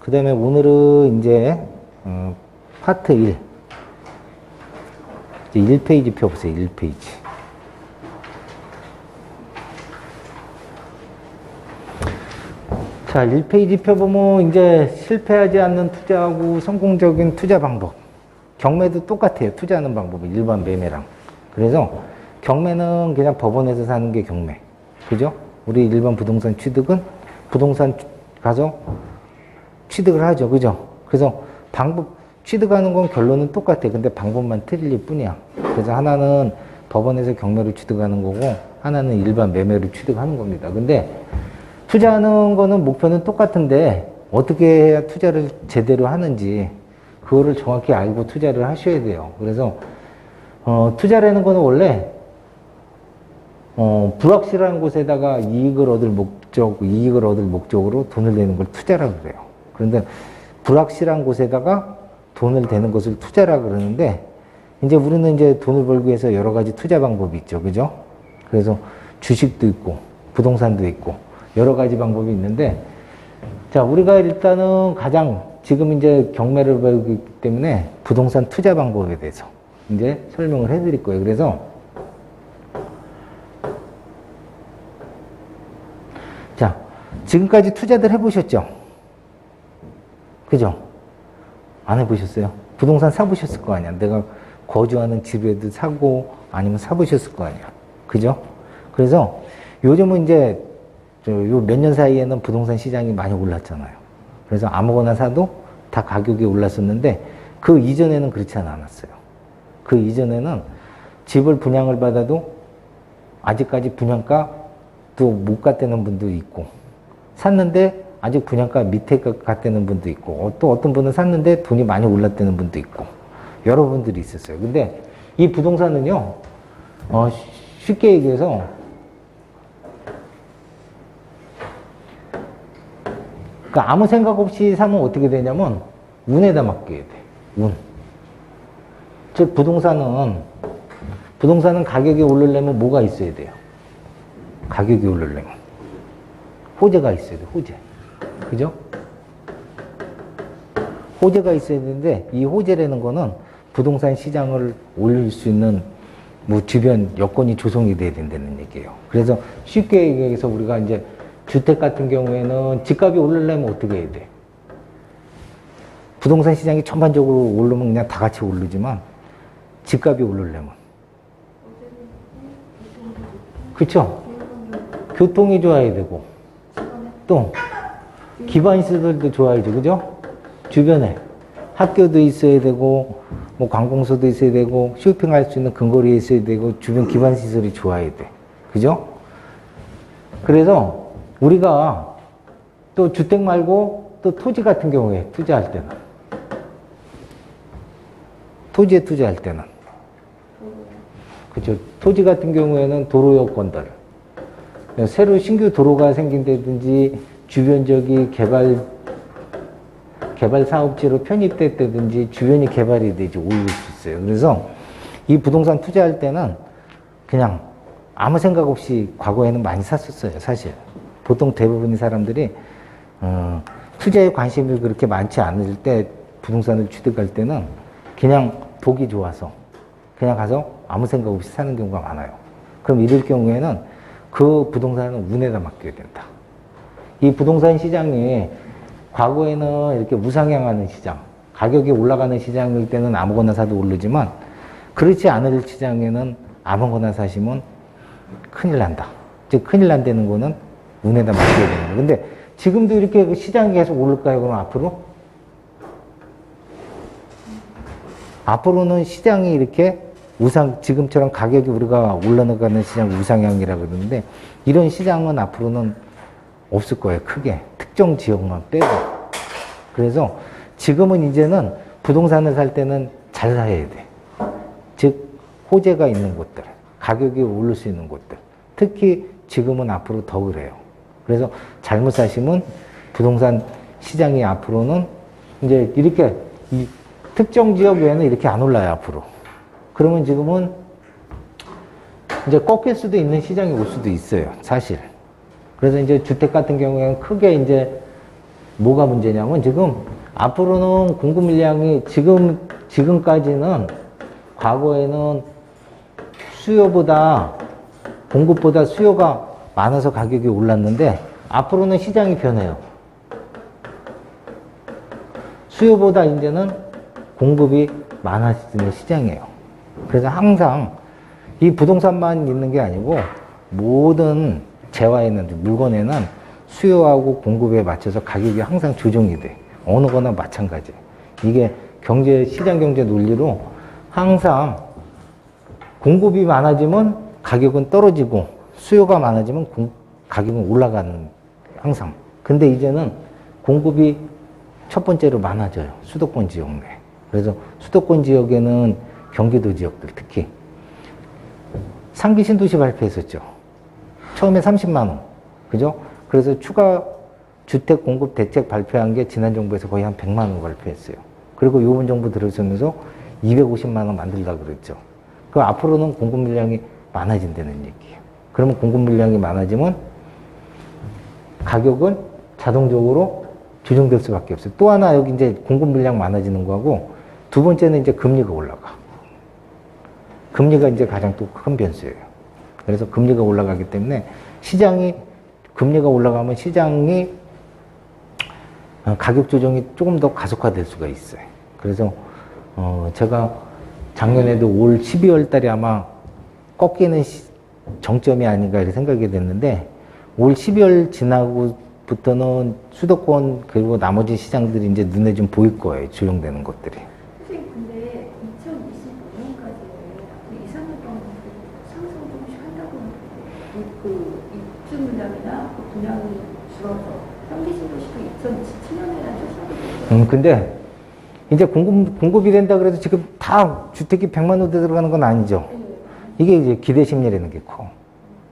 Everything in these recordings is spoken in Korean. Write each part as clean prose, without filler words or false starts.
그 다음에 오늘은 이제, 파트 1. 이제 1페이지 펴보세요, 1페이지. 자, 1페이지 펴보면 이제 실패하지 않는 투자하고 성공적인 투자 방법. 경매도 똑같아요. 투자하는 방법이 일반 매매랑. 그래서 경매는 그냥 법원에서 사는 게 경매. 그죠? 우리 일반 부동산 취득은 부동산 가서 취득을 하죠. 그죠? 그래서 방법, 취득하는 건 결론은 똑같아. 근데 방법만 틀릴 뿐이야. 그래서 하나는 법원에서 경매로 취득하는 거고, 하나는 일반 매매로 취득하는 겁니다. 근데 투자하는 거는 목표는 똑같은데, 어떻게 해야 투자를 제대로 하는지, 그거를 정확히 알고 투자를 하셔야 돼요. 그래서, 투자라는 거는 원래, 불확실한 곳에다가 이익을 얻을 목적으로 돈을 내는 걸 투자라고 그래요. 그런데 불확실한 곳에다가 돈을 대는 것을 투자라고 그러는데, 이제 우리는 이제 돈을 벌기 위해서 여러 가지 투자 방법이 있죠. 그죠? 그래서 주식도 있고, 부동산도 있고, 여러 가지 방법이 있는데, 자, 우리가 일단은 가장 지금 이제 경매를 배우기 때문에 부동산 투자 방법에 대해서 이제 설명을 해 드릴 거예요. 그래서, 자, 지금까지 투자들 해보셨죠? 그죠? 안 해보셨어요? 부동산 사보셨을 거 아니야. 내가 거주하는 집에도 사고 아니면 사보셨을 거 아니야. 그죠? 그래서 요즘은 이제 요 몇 년 사이에는 부동산 시장이 많이 올랐잖아요. 그래서 아무거나 사도 다 가격이 올랐었는데 그 이전에는 그렇지 않았어요. 그 이전에는 집을 분양을 받아도 아직까지 분양가도 못 갔다는 분도 있고, 샀는데 아직 분양가 밑에 갔다는 분도 있고, 또 어떤 분은 샀는데 돈이 많이 올랐다는 분도 있고, 여러 분들이 있었어요. 근데 이 부동산은요, 쉽게 얘기해서 그러니까 아무 생각 없이 사면 어떻게 되냐면 운에다 맡겨야 돼. 운. 즉 부동산은 가격이 오르려면 뭐가 있어야 돼요? 가격이 오르려면 호재가 있어야 돼. 호재. 그죠? 호재가 있어야 되는데 이 호재라는 거는 부동산 시장을 올릴 수 있는 뭐 주변 여건이 조성이 돼야 된다는 얘기예요. 그래서 쉽게 얘기해서 우리가 이제 주택 같은 경우에는 집값이 오르려면 어떻게 해야 돼? 부동산 시장이 전반적으로 오르면 그냥 다 같이 오르지만 집값이 오르려면 그쵸? 교통이 좋아야 되고 또 기반 시설도 좋아야죠. 그죠? 주변에 학교도 있어야 되고 뭐 관공서도 있어야 되고 쇼핑할 수 있는 근거리에 있어야 되고 주변 기반 시설이 좋아야 돼. 그죠? 그래서 우리가 또 주택 말고 또 토지 같은 경우에 투자할 때는 토지에 투자할 때는 그죠? 토지 같은 경우에는 도로 여건들 새로 신규 도로가 생긴다든지 주변적이 개발 사업지로 편입됐다든지 주변이 개발이 되지 올릴 수 있어요. 그래서 이 부동산 투자할 때는 그냥 아무 생각 없이 과거에는 많이 샀었어요. 사실 보통 대부분의 사람들이 투자에 관심이 그렇게 많지 않을 때 부동산을 취득할 때는 그냥 보기 좋아서 그냥 가서 아무 생각 없이 사는 경우가 많아요. 그럼 이럴 경우에는 그 부동산은 운에다 맡겨야 된다. 이 부동산 시장이 과거에는 이렇게 우상향하는 시장, 가격이 올라가는 시장일 때는 아무거나 사도 오르지만 그렇지 않을 시장에는 아무거나 사시면 큰일 난다. 즉 큰일 난다는 거는 운에다 맡겨야 되는 거예요. 근데 지금도 이렇게 시장이 계속 오를까요? 그럼 앞으로? 앞으로는 시장이 이렇게 지금처럼 가격이 우리가 올라가는 시장 우상향이라고 그러는데 이런 시장은 앞으로는 없을 거예요. 크게. 특정 지역만 빼고. 그래서 지금은 이제는 부동산을 살 때는 잘 사야 돼. 즉 호재가 있는 곳들, 가격이 오를 수 있는 곳들. 특히 지금은 앞으로 더 그래요. 그래서 잘못 사시면 부동산 시장이 앞으로는 이제 이렇게 이 특정 지역 외에는 이렇게 안 올라요, 앞으로. 그러면 지금은 이제 꺾일 수도 있는 시장이 올 수도 있어요, 사실. 그래서 이제 주택 같은 경우에는 크게 이제 뭐가 문제냐면 지금 앞으로는 공급 물량이 지금까지는 과거에는 수요보다 공급보다 수요가 많아서 가격이 올랐는데 앞으로는 시장이 변해요. 수요보다 이제는 공급이 많아지는 시장이에요. 그래서 항상 이 부동산만 있는 게 아니고 모든 재화에는 물건에는 수요하고 공급에 맞춰서 가격이 항상 조정이 돼. 어느 거나 마찬가지. 이게 시장 경제 논리로 항상 공급이 많아지면 가격은 떨어지고 수요가 많아지면 가격은 올라가는 항상. 근데 이제는 공급이 첫 번째로 많아져요. 수도권 지역 내. 그래서 수도권 지역에는 경기도 지역들 특히 상기 신도시 발표했었죠. 처음에 30만 원. 그죠? 그래서 추가 주택 공급 대책 발표한 게 지난 정부에서 거의 한 100만 원 발표했어요. 그리고 이번 정부 들어서면서 250만 원 만들려고 그랬죠. 그 앞으로는 공급 물량이 많아진다는 얘기예요. 그러면 공급 물량이 많아지면 가격은 자동적으로 조정될 수밖에 없어요. 또 하나 여기 이제 공급 물량 많아지는 거하고 두 번째는 이제 금리가 올라가. 금리가 이제 가장 또 큰 변수예요. 그래서 금리가 올라가기 때문에 금리가 올라가면 시장이 가격 조정이 조금 더 가속화될 수가 있어요. 그래서 제가 작년에도 올 12월 달에 아마 꺾이는 정점이 아닌가 이렇게 생각이 됐는데 올 12월 지나고부터는 수도권 그리고 나머지 시장들이 이제 눈에 좀 보일 거예요. 조정되는 것들이. 선생님 근데 2025년까지 앞으로 2, 3년 동안 상승 조금씩 한다고 하는데 그 입주 물량이나 그 분양이 줄어서 현기 신도시도 2027년에나 쫓아오고 근데 이제 공급이 된다 그래도 지금 다 주택이 100만 호대 들어가는 건 아니죠. 이게 이제 기대 심리라는 게 커.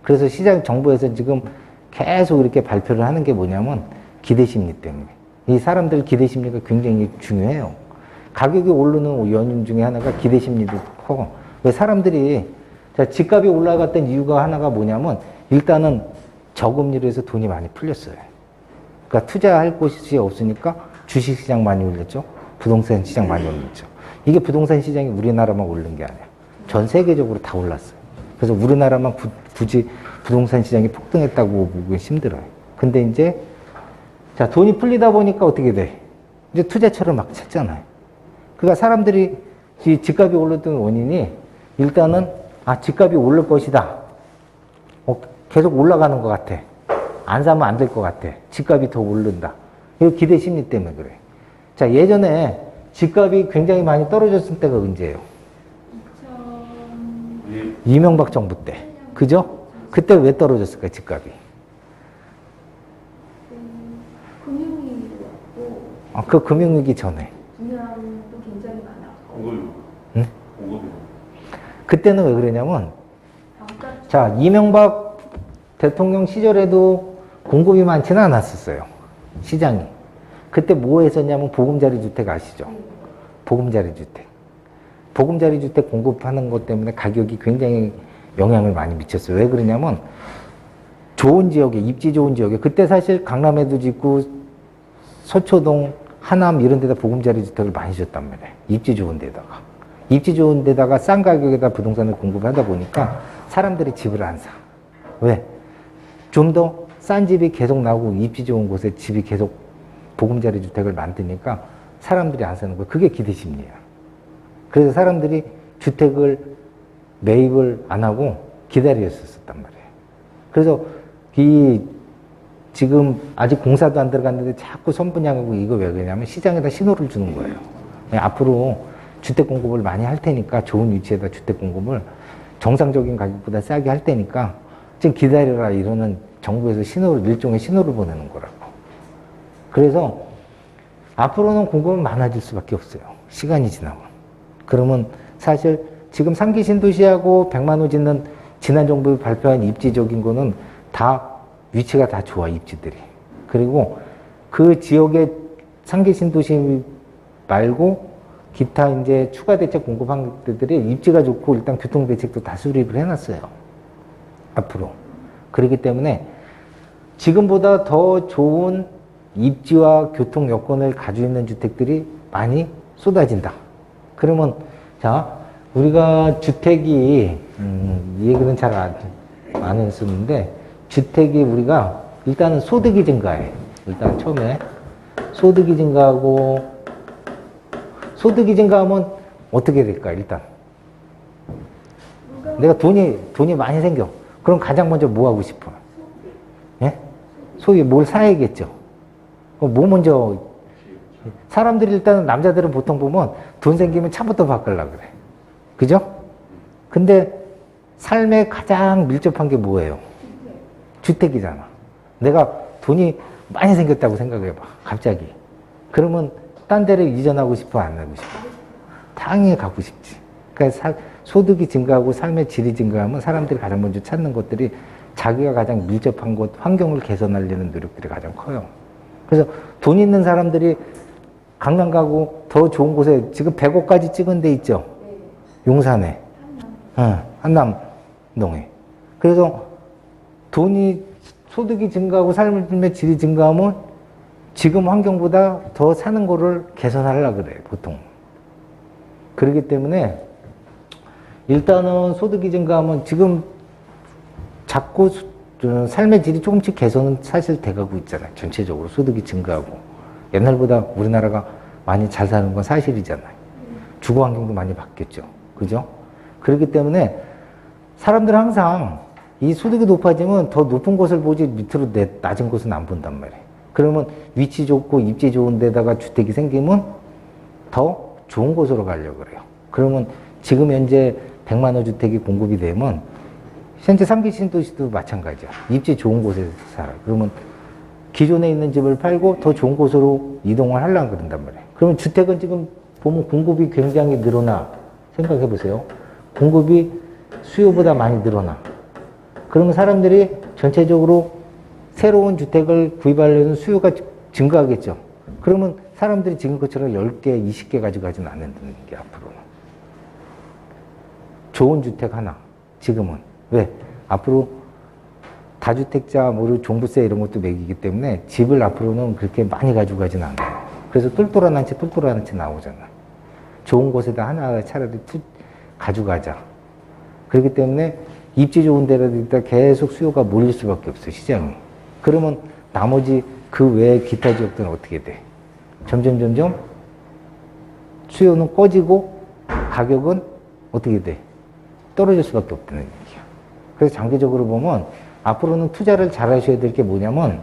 그래서 정부에서 지금 계속 이렇게 발표를 하는 게 뭐냐면 기대 심리 때문에. 이 사람들 기대 심리가 굉장히 중요해요. 가격이 오르는 연인 중에 하나가 기대 심리도 커. 왜 사람들이 집값이 올라갔던 이유가 하나가 뭐냐면 일단은 저금리로 해서 돈이 많이 풀렸어요. 그러니까 투자할 곳이 없으니까 주식시장 많이 올렸죠. 부동산 시장 많이 올렸죠. 이게 부동산 시장이 우리나라만 오른 게 아니야. 전 세계적으로 다 올랐어요. 그래서 우리나라만 굳이 부동산 시장이 폭등했다고 보기 힘들어요. 근데 이제 돈이 풀리다 보니까 어떻게 돼? 이제 투자처를 막 찾잖아요. 그러니까 사람들이 이 집값이 오르던 원인이 일단은 집값이 오를 것이다. 계속 올라가는 것 같아. 안 사면 안 될 것 같아. 집값이 더 오른다. 이거 기대 심리 때문에 그래. 예전에 집값이 굉장히 많이 떨어졌을 때가 언제예요? 이명박 정부 때. 그죠? 그때 왜 떨어졌을까, 집값이? 금융위기도 왔고 그 금융위기 전에. 분양도 굉장히 많았고 응? 그때는 왜 그러냐면 이명박 대통령 시절에도 공급이 많지는 않았었어요. 시장이. 그때 뭐 했었냐면 보금자리 주택 아시죠? 보금자리 주택. 보금자리 주택 공급하는 것 때문에 가격이 굉장히 영향을 많이 미쳤어요. 왜 그러냐면 좋은 지역에, 입지 좋은 지역에, 그때 사실 강남에도 짓고 서초동, 하남 이런 데다 보금자리 주택을 많이 줬단 말이에요. 입지 좋은 데다가. 입지 좋은 데다가 싼 가격에다 부동산을 공급하다 보니까 사람들이 집을 안 사. 왜? 좀 더 싼 집이 계속 나오고 입지 좋은 곳에 집이 계속 보금자리 주택을 만드니까 사람들이 안 사는 거예요. 그게 기대 심리야. 그래서 사람들이 주택을 매입을 안 하고 기다렸었단 말이에요. 그래서 지금 아직 공사도 안 들어갔는데 자꾸 선분양하고 이거 왜 그러냐면 시장에다 신호를 주는 거예요. 앞으로 주택 공급을 많이 할 테니까 좋은 위치에다 주택 공급을 정상적인 가격보다 싸게 할 테니까 지금 기다려라 이러는 정부에서 일종의 신호를 보내는 거라고. 그래서 앞으로는 공급은 많아질 수밖에 없어요. 시간이 지나면. 그러면 사실 지금 상기 신도시하고 100만 호 짓는 지난 정부 발표한 입지적인 거는 다 위치가 다 좋아, 입지들이. 그리고 그 지역의 상기 신도시 말고 기타 이제 추가 대책 공급한 데들이 입지가 좋고 일단 교통 대책도 다 수립을 해놨어요. 앞으로. 그렇기 때문에 지금보다 더 좋은 입지와 교통 여건을 가지고 있는 주택들이 많이 쏟아진다. 그러면 자, 우리가 주택이 이 얘기는 잘 안 했었는데, 주택이 우리가 일단은 소득이 증가해. 일단 처음에 소득이 증가하면 어떻게 될까? 일단 내가 돈이 많이 생겨. 그럼 가장 먼저 뭐 하고 싶어? 예? 소위 뭘 사야겠죠. 뭐 먼저, 사람들이 일단은 남자들은 보통 보면 돈 생기면 차부터 바꾸려고 그래. 그죠? 근데 삶에 가장 밀접한 게 뭐예요? 주택이잖아. 내가 돈이 많이 생겼다고 생각해봐. 갑자기. 그러면 딴 데를 이전하고 싶어, 안 하고 싶어? 당연히 가고 싶지. 그러니까 소득이 증가하고 삶의 질이 증가하면 사람들이 가장 먼저 찾는 것들이 자기가 가장 밀접한 곳, 환경을 개선하려는 노력들이 가장 커요. 그래서 돈 있는 사람들이 강남 가고 더 좋은 곳에 지금 100호까지 찍은 데 있죠? 용산에. 한남동에. 그래서 소득이 증가하고 삶의 질이 증가하면 지금 환경보다 더 사는 거를 개선하려고 그래, 보통. 그렇기 때문에 일단은 소득이 증가하면 지금 자꾸 삶의 질이 조금씩 개선은 사실 돼가고 있잖아요. 전체적으로 소득이 증가하고. 옛날보다 우리나라가 많이 잘 사는 건 사실이잖아요. 주거 환경도 많이 바뀌었죠. 그죠? 그렇기 때문에 사람들은 항상 이 소득이 높아지면 더 높은 곳을 보지 밑으로 낮은 곳은 안 본단 말이에요. 그러면 위치 좋고 입지 좋은 데다가 주택이 생기면 더 좋은 곳으로 가려고 그래요. 그러면 지금 현재 100만 호 주택이 공급이 되면 현재 3기 신도시도 마찬가지야. 입지 좋은 곳에 살아. 그러면 기존에 있는 집을 팔고 더 좋은 곳으로 이동을 하려고 그런단 말이에요. 그러면 주택은 지금 보면 공급이 굉장히 늘어나. 생각해 보세요. 공급이 수요보다 많이 늘어나. 그러면 사람들이 전체적으로 새로운 주택을 구입하려는 수요가 증가하겠죠. 그러면 사람들이 지금 것처럼 10개, 20개 가지고 가지는 않는다는 게 앞으로는. 좋은 주택 하나, 지금은. 왜? 앞으로 다주택자, 종부세 이런 것도 매기기 때문에 집을 앞으로는 그렇게 많이 가지고 가지는 않아요. 그래서 똘똘한 한 채 나오잖아. 좋은 곳에다 하나 차라리 가져가자. 그렇기 때문에 입지 좋은 데라도 계속 수요가 몰릴 수밖에 없어, 시장이. 그러면 나머지 그 외에 기타 지역들은 어떻게 돼? 점점 수요는 꺼지고 가격은 어떻게 돼? 떨어질 수밖에 없다는 얘기야. 그래서 장기적으로 보면 앞으로는 투자를 잘 하셔야 될 게 뭐냐면,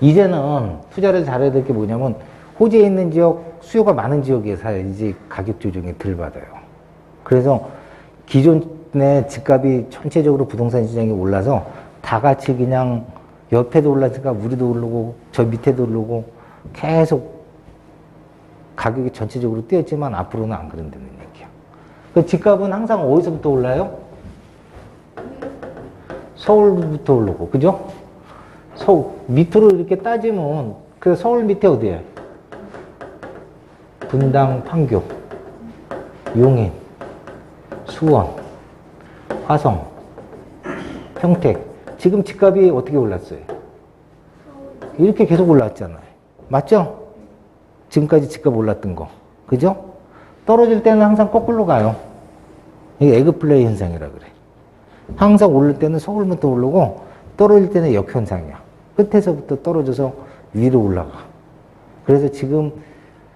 이제는 투자를 잘해야 될 게 뭐냐면, 호재에 있는 지역, 수요가 많은 지역에 사야지 가격 조정이 덜 받아요. 그래서 기존의 집값이 전체적으로 부동산 시장이 올라서 다 같이 그냥 옆에도 올랐으니까 우리도 오르고 저 밑에도 오르고 계속 가격이 전체적으로 뛰었지만 앞으로는 안 그런다는 얘기야. 그 집값은 항상 어디서부터 올라요? 서울부터 오르고, 그죠? 밑으로 이렇게 따지면 그 서울 밑에 어디에? 분당, 판교, 용인, 수원, 화성, 평택. 지금 집값이 어떻게 올랐어요? 이렇게 계속 올랐잖아요. 맞죠? 지금까지 집값 올랐던 거. 그죠? 떨어질 때는 항상 거꾸로 가요. 이게 에그플레이 현상이라 그래. 항상 오를 때는 서울부터 오르고 떨어질 때는 역현상이야. 끝에서부터 떨어져서 위로 올라가. 그래서 지금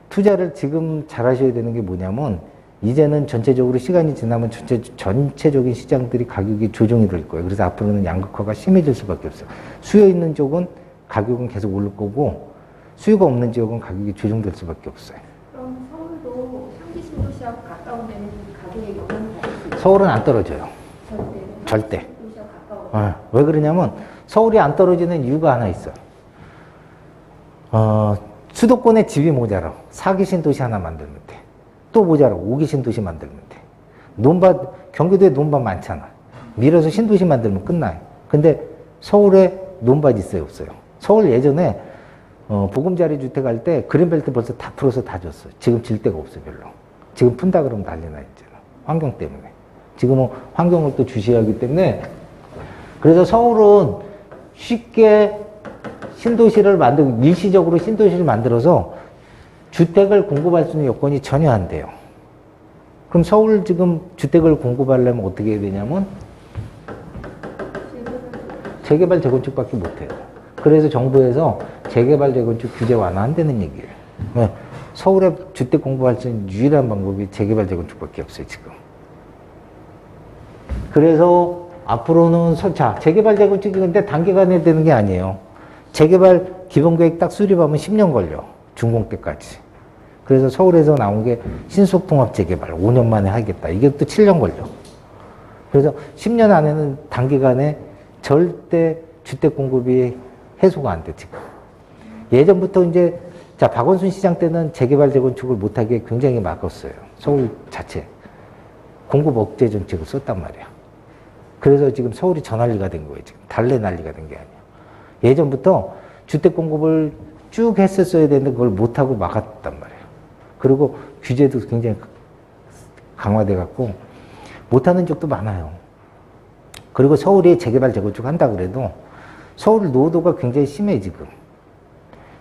투자를 지금 잘 하셔야 되는 게 뭐냐면, 이제는 전체적으로 시간이 지나면 전체적인 시장들이 가격이 조정이 될 거예요. 그래서 앞으로는 양극화가 심해질 수밖에 없어요. 수요 있는 쪽은 가격은 계속 오를 거고, 수요가 없는 지역은 가격이 조정될 수밖에 없어요. 그럼 서울도 상기 신도시하고 가까운 데는 가격이 영향을 받을 수 있어요? 서울은 안 떨어져요. 절대. 왜 그러냐면 서울이 안 떨어지는 이유가 하나 있어요. 수도권에 집이 모자라. 4기 신도시 하나 만들면 돼. 또 모자라. 5기 신도시 만들면 돼. 경기도에 논밭 많잖아. 밀어서 신도시 만들면 끝나요. 근데 서울에 논밭 있어요, 없어요? 서울 예전에 보금자리 주택 할 때 그린벨트 벌써 다 풀어서 다 줬어요. 지금 질 데가 없어, 별로. 지금 푼다 그러면 난리 나 있잖아. 환경 때문에. 지금은 환경을 또 주시하기 때문에. 그래서 서울은 쉽게 신도시를 만들고, 일시적으로 신도시를 만들어서 주택을 공급할 수 있는 여건이 전혀 안 돼요. 그럼 서울 지금 주택을 공급하려면 어떻게 해야 되냐면, 재개발, 재건축밖에 못 해요. 그래서 정부에서 재개발, 재건축 규제 완화한다는 얘기예요. 왜? 서울에 주택 공급할 수 있는 유일한 방법이 재개발, 재건축밖에 없어요, 지금. 그래서 앞으로는 재개발, 재건축이 근데 단기간에 되는 게 아니에요. 재개발 기본계획 딱 수립하면 10년 걸려. 준공 때까지. 그래서 서울에서 나온 게 신속통합재개발 5년 만에 하겠다. 이게 또 7년 걸려. 그래서 10년 안에는 단기간에 절대 주택 공급이 해소가 안 돼, 지금. 예전부터 이제, 박원순 시장 때는 재개발, 재건축을 못하게 굉장히 막았어요. 서울 자체. 공급 억제 정책을 썼단 말이야. 그래서 지금 서울이 저 난리가 된 거예요, 지금. 달래 난리가 된 게 아니야. 예전부터 주택 공급을 쭉 했었어야 되는데 그걸 못하고 막았단 말이에요. 그리고 규제도 굉장히 강화돼 갖고 못하는 쪽도 많아요. 그리고 서울이 재개발, 재건축 한다 그래도 서울 노후도가 굉장히 심해, 지금.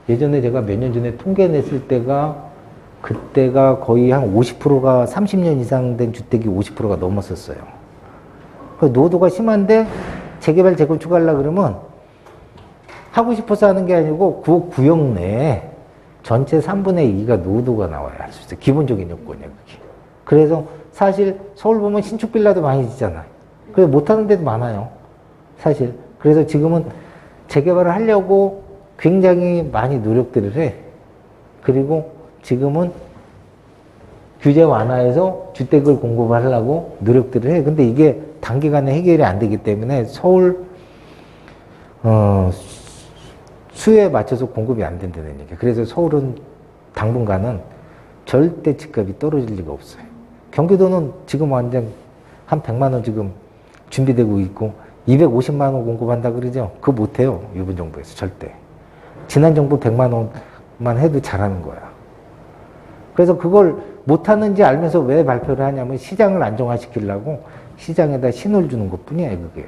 예전에 제가 몇 년 전에 통계 냈을 때가 그때가 거의 한 50%가 30년 이상 된 주택이 50%가 넘었었어요. 노후도가 심한데 재개발, 재건축 하려고 그러면 하고 싶어서 하는 게 아니고 그 구역 내에 전체 3분의 2가 노후도가 나와야 할 수 있어요. 기본적인 요건이에요, 그게. 그래서 사실 서울 보면 신축 빌라도 많이 짓잖아요. 그래서 못하는 데도 많아요, 사실. 그래서 지금은 재개발을 하려고 굉장히 많이 노력들을 해. 그리고 지금은 규제 완화해서 주택을 공급하려고 노력들을 해. 근데 이게 단기간에 해결이 안 되기 때문에 서울 수요에 맞춰서 공급이 안 된다는 얘기예요. 그래서 서울은 당분간은 절대 집값이 떨어질 리가 없어요. 경기도는 지금 완전 한 100만 원 지금 준비되고 있고 250만 원 공급한다 그러죠? 그거 못해요, 이번 정부에서 절대. 지난 정부 100만 원만 해도 잘하는 거야. 그래서 그걸 못하는지 알면서 왜 발표를 하냐면 시장을 안정화시키려고 시장에다 신호를 주는 것 뿐이에요, 그게.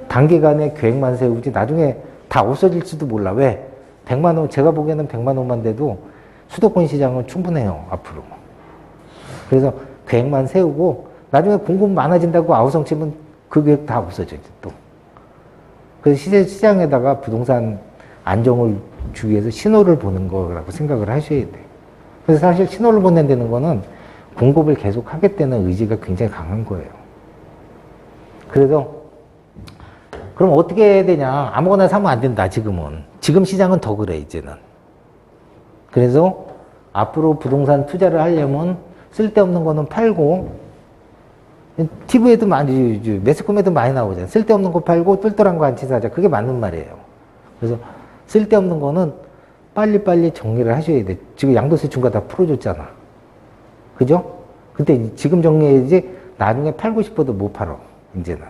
단기간에 계획만 세우지 나중에 다 없어질지도 몰라. 왜? 100만 원, 제가 보기에는 100만 원만 돼도 수도권 시장은 충분해요, 앞으로. 그래서 계획만 세우고 나중에 공급 많아진다고 아우성 치면 그 계획 다 없어져, 이제 또. 그래서 시장에다가 부동산 안정을 주기 위해서 신호를 보는 거라고 생각을 하셔야 돼. 그래서 사실 신호를 보낸다는 거는 공급을 계속 하겠다는 의지가 굉장히 강한 거예요. 그래서 그럼 어떻게 해야 되냐? 아무거나 사면 안 된다, 지금은. 지금 시장은 더 그래, 이제는. 그래서 앞으로 부동산 투자를 하려면 쓸데없는 거는 팔고, TV에도 많이, 매스컴에도 많이 나오잖아요. 쓸데없는 거 팔고 똘똘한 거 안 치사하자. 그게 맞는 말이에요. 그래서 쓸데없는 거는 빨리빨리 정리를 하셔야 돼. 지금 양도세 중과 다 풀어줬잖아. 그죠? 근데 지금 정리해야지 나중에 팔고 싶어도 못 팔어, 이제는.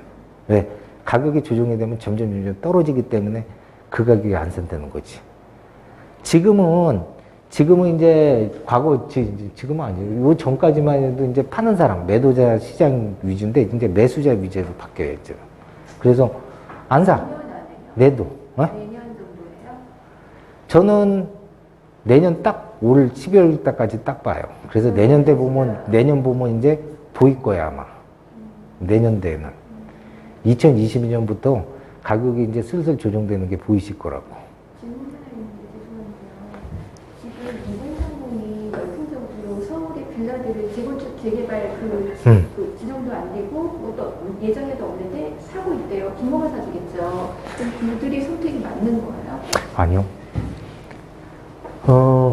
왜? 가격이 조정이 되면 점점 떨어지기 때문에 그 가격이 안 산다는 거지. 지금은 이제 과거, 지금은 아니에요. 요 전까지만 해도 이제 파는 사람, 매도자 시장 위주인데 이제 매수자 위주로 바뀌어야 했죠. 그래서 안 사. 내도. 어? 내년 정도예요? 저는 내년 딱 올 12월 달까지 딱 봐요. 그래서 내년 보면 이제 보일 거야, 아마. 내년대에는. 2022년부터 가격이 이제 슬슬 조정되는 게 보이실 거라고. 질문 하나 있는데 죄송한데요. 지금 2030이 열풍적으로 서울의 빌라들을 재건축, 재개발 그 지정도 안 되고 또 예정에도 없는데 사고 있대요. 부모가 사주겠죠. 그럼 그들이 선택이 맞는 거예요? 아니요.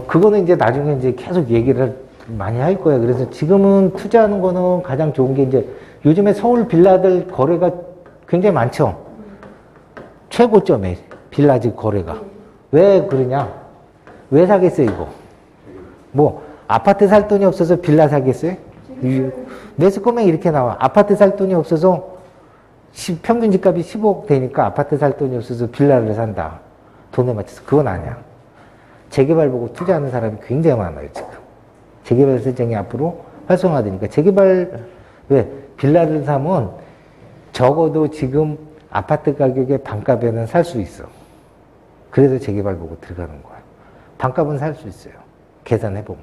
그거는 이제 나중에 이제 계속 얘기를 많이 할 거예요. 그래서 지금은 투자하는 거는 가장 좋은 게 이제 요즘에 서울 빌라들 거래가 굉장히 많죠. 최고점에 빌라집 거래가. 왜 그러냐? 왜 사겠어요, 이거? 뭐, 아파트 살 돈이 없어서 빌라 사겠어요? 매수금액 이렇게 나와. 아파트 살 돈이 없어서 평균 집값이 15억 되니까 아파트 살 돈이 없어서 빌라를 산다. 돈에 맞춰서. 그건 아니야. 재개발 보고 투자하는 사람이 굉장히 많아요, 지금. 재개발 세정이 앞으로 활성화되니까. 재개발, 왜? 빌라를 사면 적어도 지금 아파트 가격의 반값에는 살 수 있어. 그래서 재개발 보고 들어가는 거예요. 반값은 살 수 있어요. 계산해보면.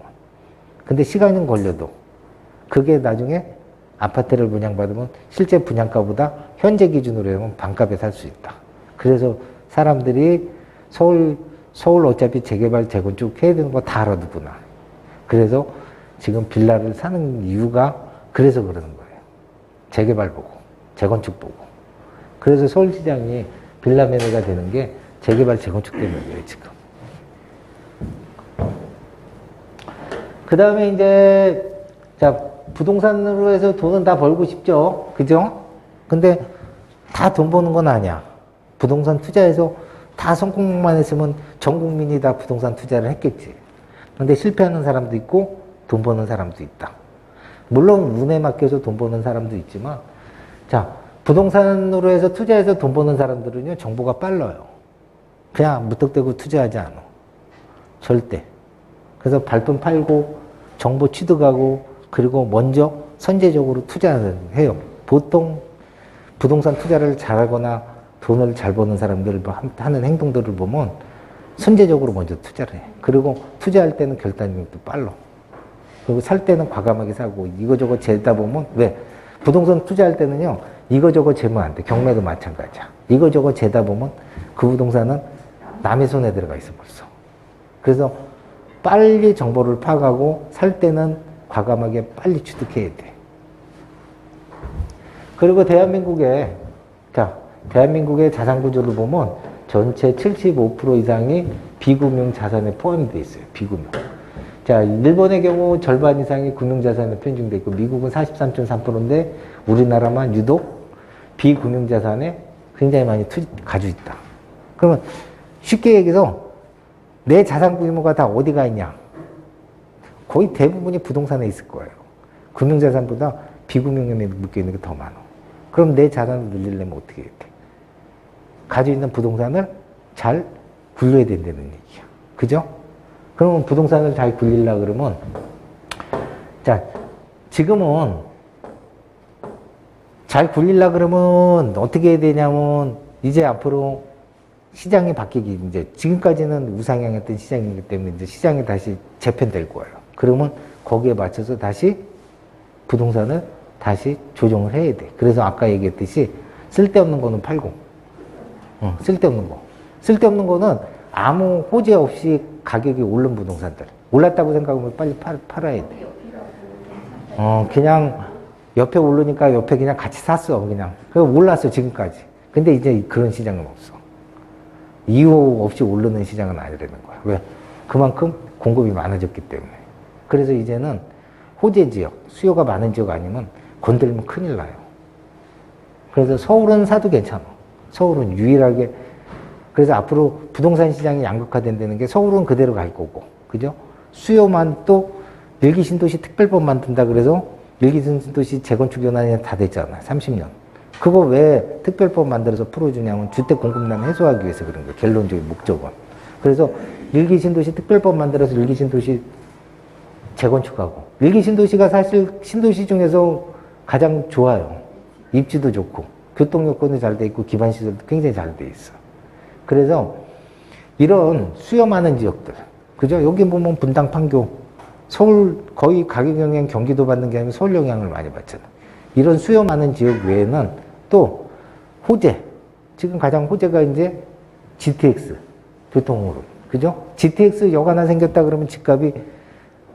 근데 시간은 걸려도 그게 나중에 아파트를 분양받으면 실제 분양가보다 현재 기준으로 하면 반값에 살 수 있다. 그래서 사람들이 서울 어차피 재개발, 재건축 해야 되는 거 다 알아, 누구나. 그래서 지금 빌라를 사는 이유가 그래서 그러는 거예요. 재개발 보고, 재건축 보고. 그래서 서울시장이 빌라 매매가 되는 게 재개발, 재건축 때문이에요, 지금. 그 다음에 이제, 자, 부동산으로 해서 돈은 다 벌고 싶죠. 그죠? 근데 다 돈 버는 건 아니야. 부동산 투자해서 다 성공만 했으면 전 국민이 다 부동산 투자를 했겠지. 근데 실패하는 사람도 있고 돈 버는 사람도 있다. 물론 운에 맡겨서 돈 버는 사람도 있지만, 자, 부동산으로 해서 투자해서 돈 버는 사람들은요, 정보가 빨라요. 그냥 무턱대고 투자하지 않아. 절대. 그래서 발품 팔고 정보 취득하고 그리고 먼저 선제적으로 투자를 해요. 보통 부동산 투자를 잘하거나 돈을 잘 버는 사람들 하는 행동들을 보면 선제적으로 먼저 투자를 해. 그리고 투자할 때는 결단력도 빨라. 그리고 살 때는 과감하게 사고 이거저거 재다 보면 왜? 부동산 투자할 때는요. 이거저거 재면 안 돼. 경매도 마찬가지야. 이거저거 재다 보면 그 부동산은 남의 손에 들어가 있어 벌써. 그래서 빨리 정보를 파악하고 살 때는 과감하게 빨리 취득해야 돼. 그리고 대한민국의 자산 구조를 보면 전체 75% 이상이 비금융 자산에 포함이 돼 있어요. 비금융. 자, 일본의 경우 절반 이상이 금융 자산에 편중돼 있고 미국은 43.3%인데 우리나라만 유독 비금융 자산에 굉장히 많이 가지고 있다. 그러면 쉽게 얘기해서 내 자산 규모가 다 어디가 있냐? 거의 대부분이 부동산에 있을 거예요. 금융자산보다 비금융에 묶여있는 게 더 많아. 그럼 내 자산을 늘리려면 어떻게 해야 돼? 가지고 있는 부동산을 잘 굴려야 된다는 얘기야. 그죠? 그러면 부동산을 잘 굴리려고 그러면, 자, 지금은 잘 굴리려고 그러면 어떻게 해야 되냐면, 이제 앞으로 시장이 바뀌기, 이제 지금까지는 우상향했던 시장이기 때문에 이제 시장이 다시 재편될 거예요. 그러면 거기에 맞춰서 다시 부동산을 다시 조정을 해야 돼. 그래서 아까 얘기했듯이 쓸데없는 거는 팔고, 쓸데없는 거. 쓸데없는 거는 아무 호재 없이 가격이 오른 부동산들. 올랐다고 생각하면 빨리 팔아야 돼. 그냥 옆에 오르니까 옆에 그냥 같이 샀어, 그냥. 그래서 올랐어, 지금까지. 근데 이제 그런 시장은 없어. 이유 없이 오르는 시장은 아니라는 거야. 왜? 그만큼 공급이 많아졌기 때문에. 그래서 이제는 호재 지역, 수요가 많은 지역 아니면 건들면 큰일 나요. 그래서 서울은 사도 괜찮아. 서울은 유일하게. 그래서 앞으로 부동산 시장이 양극화된다는 게 서울은 그대로 갈 거고. 그죠? 수요만 또 일기 신도시 특별법 만든다 그래서 일기 신도시 재건축 연한이 다 됐잖아. 30년. 그거 왜 특별법 만들어서 풀어주냐면 주택 공급난 해소하기 위해서 그런 거예요. 결론적인 목적은. 그래서 일기 신도시 특별법 만들어서 일기 신도시 재건축하고. 일기 신도시가 사실 신도시 중에서 가장 좋아요. 입지도 좋고 교통 여건이 잘 돼 있고 기반 시설도 굉장히 잘 돼 있어. 그래서 이런 수요 많은 지역들, 그죠? 여기 보면 분당, 판교, 서울 거의 가격 영향 경기도 받는 게 아니라 서울 영향을 많이 받잖아. 이런 수요 많은 지역 외에는 또 호재, 지금 가장 호재가 이제 GTX, 교통으로, 그죠? GTX 역 하나 생겼다 그러면 집값이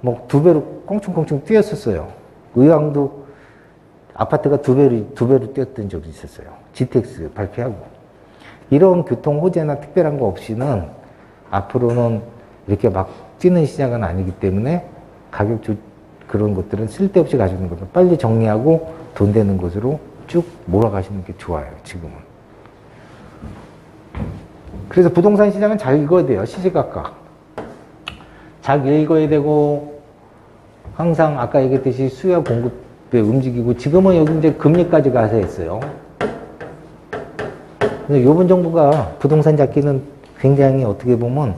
뭐 2배로 꽁충꽁충 뛰었었어요. 의왕도 아파트가 2배로 뛰었던 적이 있었어요. GTX 발표하고. 이런 교통 호재나 특별한 거 없이는 앞으로는 이렇게 막 뛰는 시장은 아니기 때문에 가격 그런 것들은 쓸데없이 가지는 거죠. 빨리 정리하고 돈 되는 곳으로 쭉 몰아가시는 게 좋아요, 지금은. 그래서 부동산 시장은 잘 읽어야 돼요, 시시각각. 잘 읽어야 되고, 항상 아까 얘기했듯이 수요 공급에 움직이고, 지금은 여기 이제 금리까지 가서 했어요. 근데 요번 정부가 부동산 잡기는 굉장히 어떻게 보면,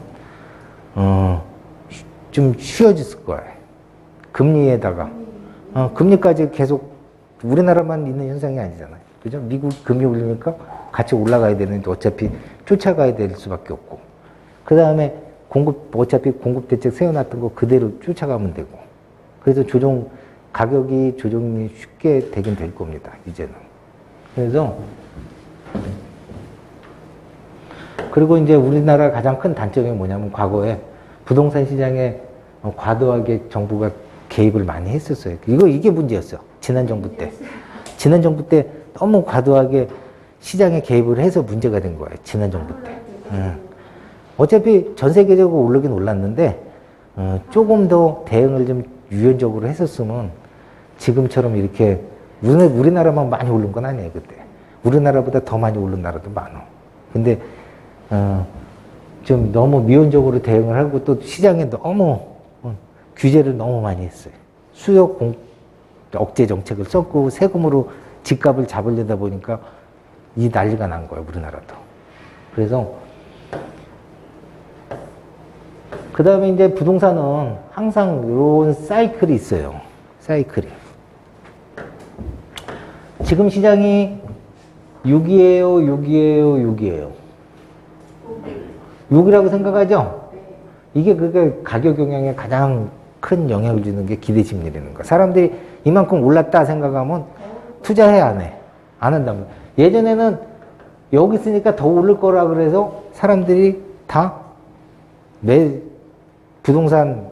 좀 쉬워졌을 거예요. 금리에다가. 금리까지 계속 우리나라만 있는 현상이 아니잖아요. 그죠? 미국 금리 올리니까 같이 올라가야 되는데 어차피 쫓아가야 될 수밖에 없고. 그 다음에 어차피 공급 대책 세워놨던 거 그대로 쫓아가면 되고. 그래서 가격이 조정이 쉽게 되긴 될 겁니다, 이제는. 그래서, 그리고 이제 우리나라 가장 큰 단점이 뭐냐면 과거에 부동산 시장에 과도하게 정부가 개입을 많이 했었어요. 이게 문제였어요. 지난 정부 때. 지난 정부 때 너무 과도하게 시장에 개입을 해서 문제가 된 거예요. 지난 정부 때. 어차피 전 세계적으로 오르긴 올랐는데, 조금 더 대응을 좀 유연적으로 했었으면 지금처럼 이렇게 우리나라만 많이 오른 건 아니에요, 그때. 우리나라보다 더 많이 오른 나라도 많아. 근데, 좀 너무 미온적으로 대응을 하고 또 시장에 너무 규제를 너무 많이 했어요. 억제 정책을 썼고 세금으로 집값을 잡으려다 보니까 이 난리가 난 거예요, 우리나라도. 그래서 그 다음에 이제 부동산은 항상 이런 사이클이 있어요. 사이클이. 지금 시장이 6이에요. 6이라고 생각하죠? 이게 그게 가격 영향에 가장 큰 영향을 주는 게 기대 심리라는 거. 사람들이 이만큼 올랐다 생각하면 투자해, 안 해? 안 한다면. 예전에는 여기 있으니까 더 오를 거라 그래서 사람들이 다 부동산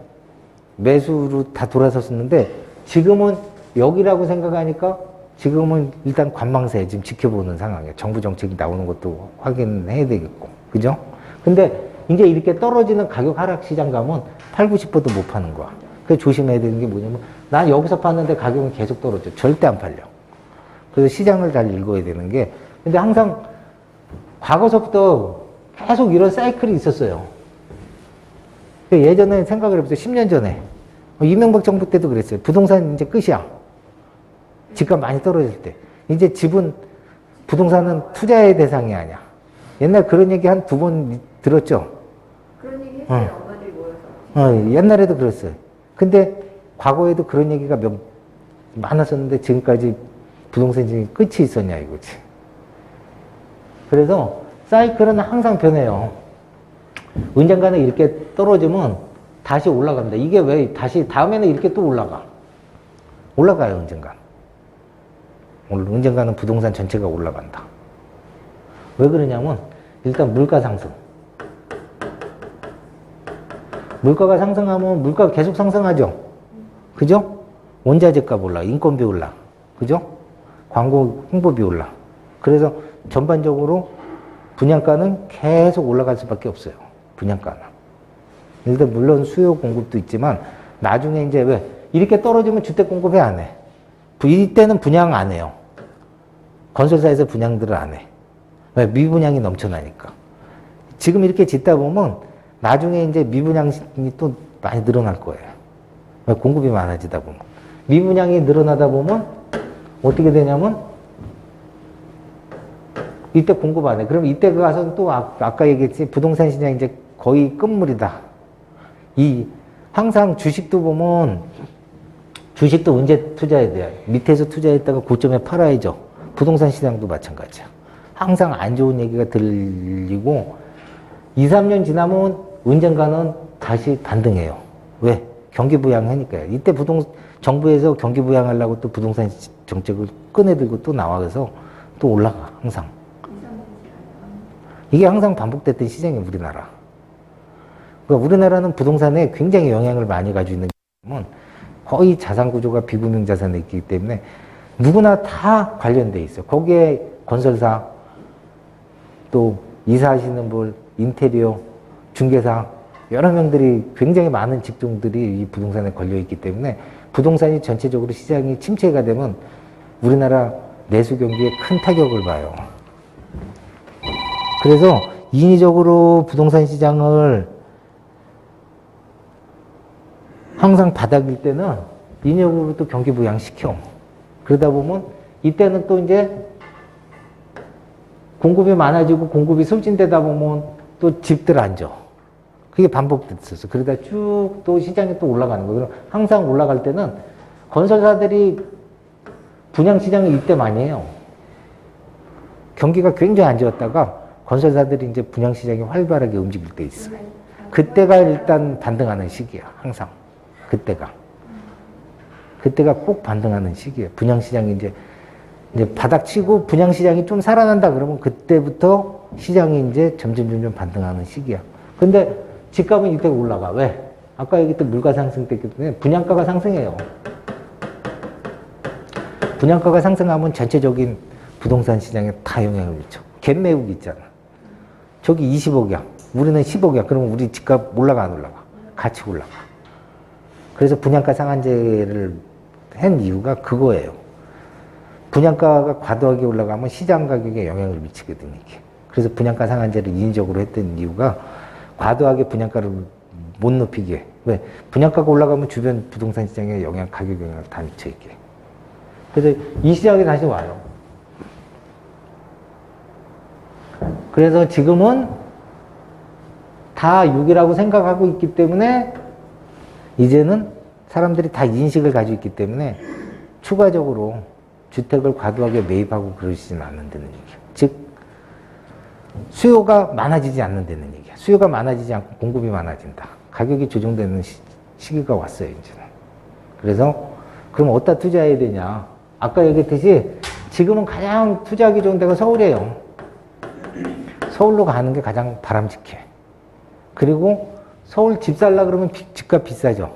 매수로 다 돌아섰었는데 지금은 여기라고 생각하니까 지금은 일단 관망세 지금 지켜보는 상황이에요. 정부 정책이 나오는 것도 확인해야 되겠고. 그죠? 근데 이제 이렇게 떨어지는 가격 하락 시장 가면 8, 90%도 못 파는 거야. 그래서 조심해야 되는 게 뭐냐면 난 여기서 팠는데 가격은 계속 떨어져. 절대 안 팔려. 그래서 시장을 잘 읽어야 되는 게 근데 항상 과거서부터 계속 이런 사이클이 있었어요. 예전에 생각을 해보세요. 10년 전에 이명박 정부 때도 그랬어요. 부동산 이제 끝이야. 집값 많이 떨어질 때. 이제 부동산은 투자의 대상이 아니야. 옛날 그런 얘기 한 2번 들었죠? 그런 얘기 했어요. 엄마들이 모여서. 옛날에도 그랬어요. 근데 과거에도 그런 얘기가 많았었는데 지금까지 부동산 시장이 끝이 있었냐 이거지. 그래서 사이클은 항상 변해요. 언젠가는 이렇게 떨어지면 다시 올라갑니다. 이게 왜 다음에는 이렇게 또 올라가요, 언젠가. 언젠가는 부동산 전체가 올라간다. 왜 그러냐면 일단 물가 상승. 물가가 상승하면 물가가 계속 상승하죠. 그죠? 원자재 값 올라, 인건비 올라. 그죠? 광고 홍보비 올라. 그래서 전반적으로 분양가는 계속 올라갈 수밖에 없어요. 분양가는. 일단 물론 수요 공급도 있지만 나중에 이제 왜 이렇게 떨어지면 주택 공급해 안 해. 이때는 분양 안 해요. 건설사에서 분양들을 안 해. 왜? 미분양이 넘쳐나니까. 지금 이렇게 짓다 보면 나중에 이제 미분양이 또 많이 늘어날 거예요. 왜? 공급이 많아지다 보면. 미분양이 늘어나다 보면 어떻게 되냐면 이때 공급 안 해. 그럼 이때 가서 또 아까 얘기했지 부동산 시장 이제 거의 끝물이다. 항상 주식도 보면 주식도 언제 투자해야 돼요? 밑에서 투자했다가 고점에 팔아야죠. 부동산 시장도 마찬가지야. 항상 안 좋은 얘기가 들리고 2, 3년 지나면 언젠가는 다시 반등해요. 왜? 경기 부양하니까요. 이때 정부에서 경기 부양하려고 또 부동산 정책을 꺼내들고 또 나와서 또 올라가, 항상. 이게 항상 반복됐던 시장이에요, 우리나라. 그러니까 우리나라는 부동산에 굉장히 영향을 많이 가지고 있는 게 거의 자산 구조가 비금융 자산에 있기 때문에 누구나 다 관련돼 있어요. 거기에 건설사, 또 이사하시는 분, 인테리어, 중개사, 여러 명들이 굉장히 많은 직종들이 이 부동산에 걸려 있기 때문에 부동산이 전체적으로 시장이 침체가 되면 우리나라 내수 경기에 큰 타격을 봐요. 그래서 인위적으로 부동산 시장을 항상 바닥일 때는 인위적으로 또 경기 부양시켜. 그러다 보면 이때는 또 이제 공급이 많아지고 공급이 소진되다 보면 또 집들 안 줘. 그게 반복됐었어. 그러다 쭉 또 시장이 또 올라가는 거예요. 그럼 항상 올라갈 때는 건설사들이 분양 시장을 이때 많이 해요. 경기가 굉장히 안 좋았다가 건설사들이 이제 분양시장이 활발하게 움직일 때 있어요. 그때가 일단 반등하는 시기야, 항상. 그때가 꼭 반등하는 시기예요. 분양시장이 이제 바닥치고 분양시장이 좀 살아난다 그러면 그때부터 시장이 이제 점점 반등하는 시기야. 근데 집값은 이때 올라가. 왜? 아까 얘기했던 물가 상승 때문에 분양가가 상승해요. 분양가가 상승하면 전체적인 부동산 시장에 다 영향을 미쳐. 갭 매우기 있잖아. 저기 20억이야. 우리는 10억이야. 그러면 우리 집값 올라가 안 올라가? 같이 올라가. 그래서 분양가 상한제를 한 이유가 그거예요. 분양가가 과도하게 올라가면 시장 가격에 영향을 미치거든요. 이게. 그래서 분양가 상한제를 인위적으로 했던 이유가 과도하게 분양가를 못 높이게. 왜? 분양가가 올라가면 주변 부동산 시장에 가격 영향을 다 미쳐 있게. 그래서 이 시장이 다시 와요. 그래서 지금은 다 6이라고 생각하고 있기 때문에 이제는 사람들이 다 인식을 가지고 있기 때문에 추가적으로 주택을 과도하게 매입하고 그러시지는 않는다는 얘기예요. 즉 수요가 많아지지 않는다는 얘기야. 수요가 많아지지 않고 공급이 많아진다. 가격이 조정되는 시기가 왔어요, 이제는. 그래서 그럼 어디다 투자해야 되냐? 아까 얘기했듯이 지금은 가장 투자하기 좋은 데가 서울이에요. 서울로 가는 게 가장 바람직해. 그리고 서울 집 살라 그러면 집값 비싸죠.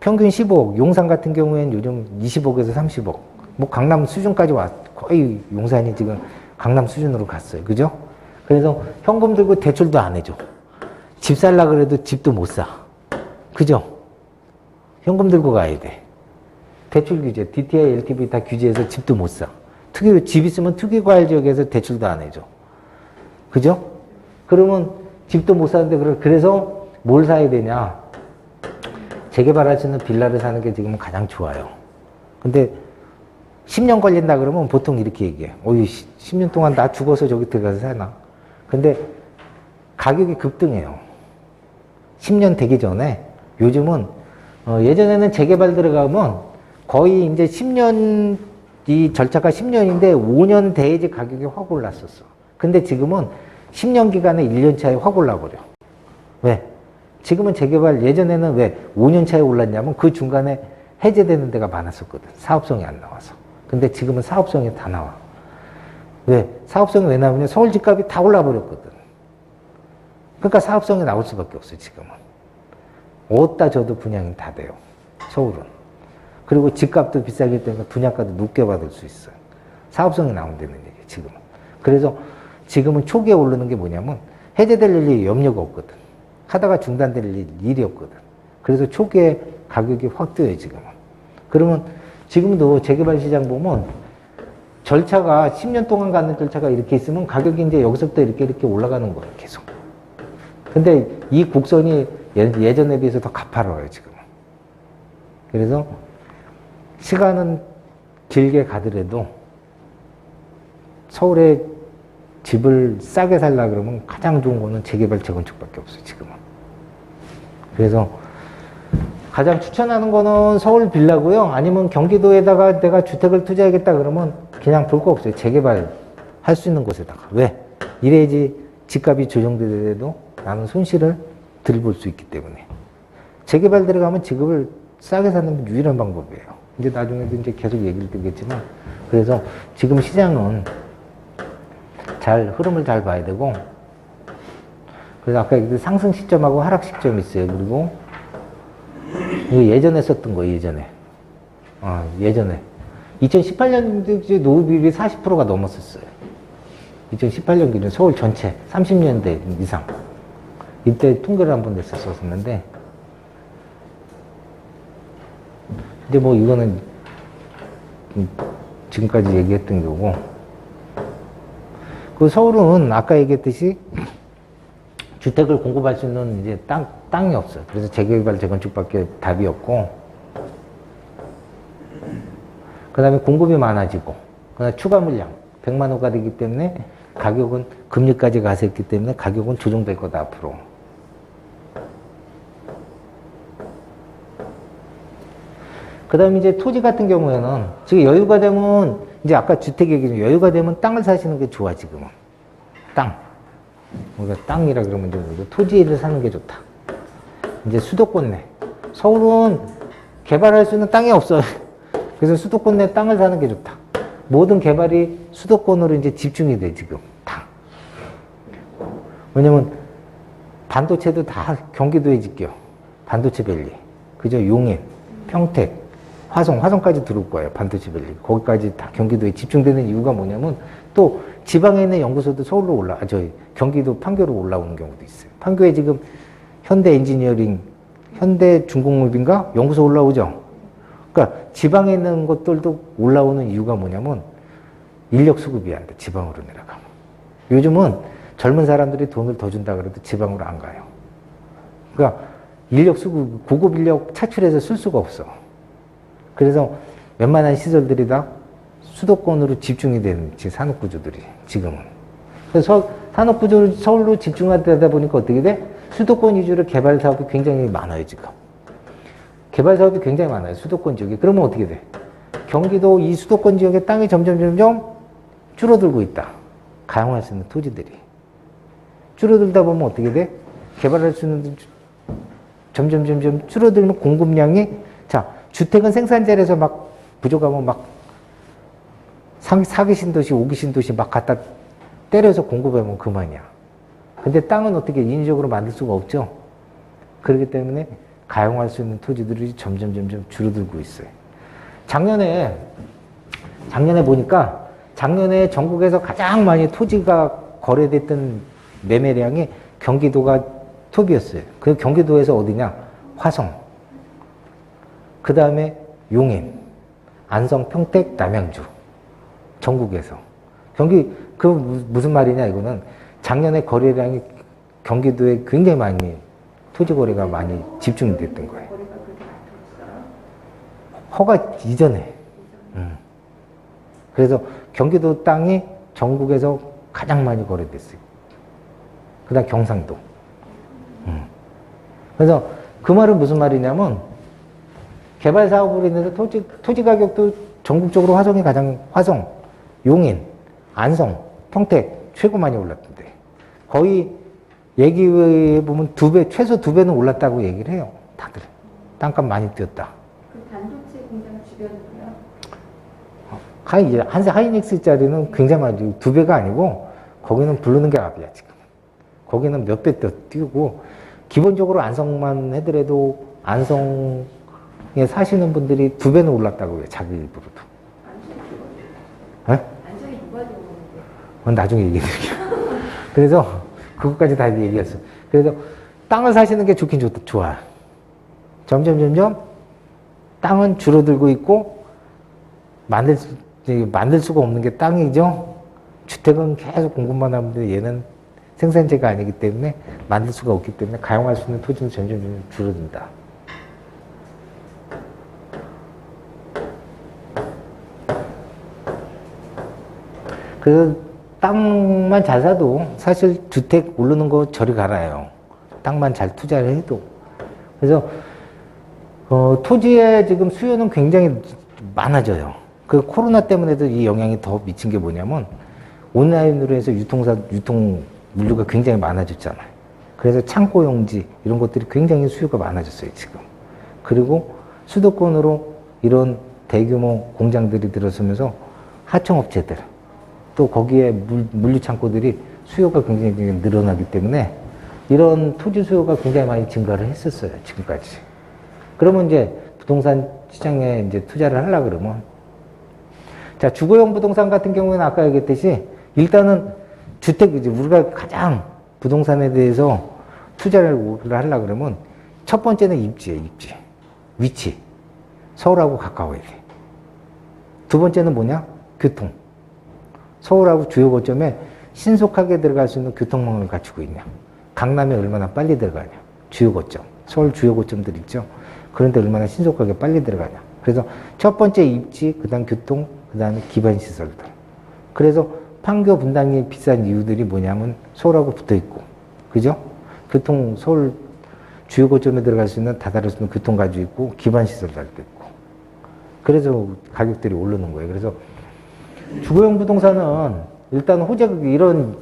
평균 15억. 용산 같은 경우에는 요즘 20억에서 30억. 뭐 강남 수준까지 거의 용산이 지금 강남 수준으로 갔어요. 그죠? 그래서 현금 들고 대출도 안 해줘. 집 살라 그래도 집도 못 사. 그죠? 현금 들고 가야 돼. 대출 규제, DTI, LTV 다 규제해서 집도 못 사. 집 있으면 투기과열 지역에서 대출도 안 해줘. 그죠? 그러면 집도 못 사는데 그래서 뭘 사야 되냐? 재개발할 수 있는 빌라를 사는 게 지금은 가장 좋아요. 근데 10년 걸린다 그러면 보통 이렇게 얘기해. 10년 동안 나 죽어서 저기 들어가서 사나? 근데 가격이 급등해요. 10년 되기 전에 요즘은 예전에는 재개발 들어가면 거의 이제 10년 이 절차가 10년인데 5년 돼야지 가격이 확 올랐었어. 근데 지금은 10년 기간에 1년 차에 확 올라버려. 왜? 지금은 재개발 예전에는 왜 5년 차에 올랐냐면 그 중간에 해제되는 데가 많았었거든. 사업성이 안 나와서. 근데 지금은 사업성이 다 나와. 왜? 사업성이 왜 나오냐? 서울 집값이 다 올라버렸거든. 그러니까 사업성이 나올 수밖에 없어요, 지금은. 어디다 줘도 분양이 다 돼요. 서울은. 그리고 집값도 비싸기 때문에 분양가도 높게 받을 수 있어요. 사업성이 나온다는 얘기예요, 지금은. 그래서 지금은 초기에 오르는 게 뭐냐면 해제될 일이 염려가 없거든. 하다가 중단될 일이 없거든. 그래서 초기에 가격이 확 뛰어요, 지금은. 그러면 지금도 재개발 시장 보면 절차가 10년 동안 가는 절차가 이렇게 있으면 가격이 이제 여기서부터 이렇게 올라가는 거예요, 계속. 근데 이 곡선이 예전에 비해서 더 가파라요, 지금은. 그래서 시간은 길게 가더라도 서울에 집을 싸게 살라 그러면 가장 좋은 거는 재개발, 재건축밖에 없어요, 지금은. 그래서 가장 추천하는 거는 서울 빌라고요. 아니면 경기도에다가 내가 주택을 투자하겠다 그러면 그냥 볼 거 없어요. 재개발 할 수 있는 곳에다가. 왜? 이래야지 집값이 조정되더라도 나는 손실을 덜 볼 수 있기 때문에. 재개발 들어가면 집을 싸게 사는 유일한 방법이에요. 이제 나중에도 이제 계속 얘기를 드리겠지만, 그래서 지금 시장은 흐름을 잘 봐야 되고, 그래서 아까 얘기했던 상승 시점하고 하락 시점이 있어요. 그리고 이거 예전에 썼던 거, 예전에. 예전에. 2018년도 노후 비율이 40%가 넘었었어요. 2018년 기준 서울 전체 30년대 이상. 이때 통계를 한번 냈었었는데, 근데 뭐 이거는 지금까지 얘기했던 거고, 그 서울은 아까 얘기했듯이 주택을 공급할 수 있는 이제 땅이 없어요. 그래서 재개발, 재건축밖에 답이 없고, 그 다음에 공급이 많아지고, 그 다음에 추가 물량, 100만 호가 되기 때문에 가격은 금리까지 가서 했기 때문에 가격은 조정될 거다, 앞으로. 그 다음에 이제 토지 같은 경우에는 지금 여유가 되면, 이제 아까 주택 얘기는 여유가 되면 땅을 사시는 게 좋아, 지금은. 땅. 우리가 땅이라 그러면 이제 모르고 토지를 사는 게 좋다. 이제 수도권 내. 서울은 개발할 수 있는 땅이 없어요. 그래서 수도권 내 땅을 사는 게 좋다. 모든 개발이 수도권으로 이제 집중이 돼, 지금. 땅. 왜냐면 반도체도 다 경기도에 짓게요. 반도체 밸리. 그죠? 용인, 평택, 화성까지 들어올 거예요. 반도체 밸리. 거기까지 다 경기도에 집중되는 이유가 뭐냐면 또 지방에 있는 연구소도 서울로 경기도 판교로 올라오는 경우도 있어요. 판교에 지금 현대 엔지니어링, 현대 중공업인가? 연구소 올라오죠? 그러니까 지방에 있는 것들도 올라오는 이유가 뭐냐면 인력 수급이 안 돼. 지방으로 내려가면. 요즘은 젊은 사람들이 돈을 더 준다 그래도 지방으로 안 가요. 그러니까 인력 수급, 고급 인력 차출해서 쓸 수가 없어. 그래서 웬만한 시설들이 다 수도권으로 집중이 되는 산업구조들이 지금은. 그래서 산업구조를 서울로 집중하다 보니까 어떻게 돼? 수도권 위주로 개발 사업이 굉장히 많아요, 지금. 개발 사업이 굉장히 많아요, 수도권 지역에. 그러면 어떻게 돼? 경기도 이 수도권 지역의 땅이 점점 줄어들고 있다. 가용할 수 있는 토지들이. 줄어들다 보면 어떻게 돼? 개발할 수 있는 점점 줄어들면 공급량이, 자, 주택은 생산자리에서 막 부족하면 막 4기 신도시, 5기 신도시 막 갖다 때려서 공급하면 그만이야. 근데 땅은 어떻게 인위적으로 만들 수가 없죠? 그렇기 때문에 가용할 수 있는 토지들이 점점 줄어들고 있어요. 작년에 보니까 작년에 전국에서 가장 많이 토지가 거래됐던 매매량이 경기도가 톱이었어요. 그 경기도에서 어디냐? 화성. 그 다음에 용인, 안성, 평택, 남양주. 전국에서. 무슨 말이냐, 이거는. 작년에 거래량이 경기도에 굉장히 많이, 토지 거래가 많이 집중이 됐던 거예요. 허가 이전에. 그래서 경기도 땅이 전국에서 가장 많이 거래됐어요. 그 다음 경상도. 그래서 그 말은 무슨 말이냐면, 개발 사업으로 인해서 토지 가격도 전국적으로 화성, 용인, 안성, 평택 최고 많이 올랐던데. 거의 얘기해보면 최소 2배는 올랐다고 얘기를 해요. 다들. 땅값 많이 뛰었다. 그 반도체 공장 주변으로요? 한세 하이닉스 자리는 굉장히 많이, 2배가 아니고, 거기는 부르는 게 압이야, 지금. 거기는 몇 배 더 뛰고, 기본적으로 안성만 해더라도 안성에 사시는 분들이 2배는 올랐다고 해요, 자기 입으로도. 안성이 누가 들어오는데? 그건 나중에 얘기해 드릴게요. 그래서 그것까지 다 얘기했어. 그래서 땅을 사시는 게 좋긴 좋아. 점점 땅은 줄어들고 있고 만들 수가 없는 게 땅이죠. 주택은 계속 공급만 하는데 얘는 생산재가 아니기 때문에 만들 수가 없기 때문에 가용할 수 있는 토지는 점점 줄어든다. 그래서 땅만 잘 사도 사실 주택 오르는 거 저리 가라요. 땅만 잘 투자를 해도. 그래서 토지의 지금 수요는 굉장히 많아져요. 그 코로나 때문에도 이 영향이 더 미친 게 뭐냐면 온라인으로 해서 유통 물류가 굉장히 많아졌잖아요. 그래서 창고 용지 이런 것들이 굉장히 수요가 많아졌어요, 지금. 그리고 수도권으로 이런 대규모 공장들이 들어서면서 하청업체들 또 거기에 물류 창고들이 수요가 굉장히 늘어나기 때문에 이런 토지 수요가 굉장히 많이 증가를 했었어요, 지금까지. 그러면 이제 부동산 시장에 이제 투자를 하려고 그러면, 자, 주거용 부동산 같은 경우에는 아까 얘기했듯이 일단은 주택, 이제 우리가 가장 부동산에 대해서 투자를 하려고 그러면 첫 번째는 입지예요, 입지. 위치. 서울하고 가까워야 돼. 두 번째는 뭐냐? 교통. 서울하고 주요 거점에 신속하게 들어갈 수 있는 교통망을 갖추고 있냐. 강남에 얼마나 빨리 들어가냐. 주요 거점. 서울 주요 거점들 있죠. 그런데 얼마나 신속하게 빨리 들어가냐. 그래서 첫 번째 입지, 그 다음 교통, 그 다음에 기반시설들. 그래서 판교 분당이 비싼 이유들이 뭐냐면 서울하고 붙어 있고, 그죠? 서울 주요 거점에 들어갈 수 있는 다다를 수 있는 교통 가지고 있고, 기반시설도 있고. 그래서 가격들이 오르는 거예요. 그래서 주거용 부동산은 일단 이런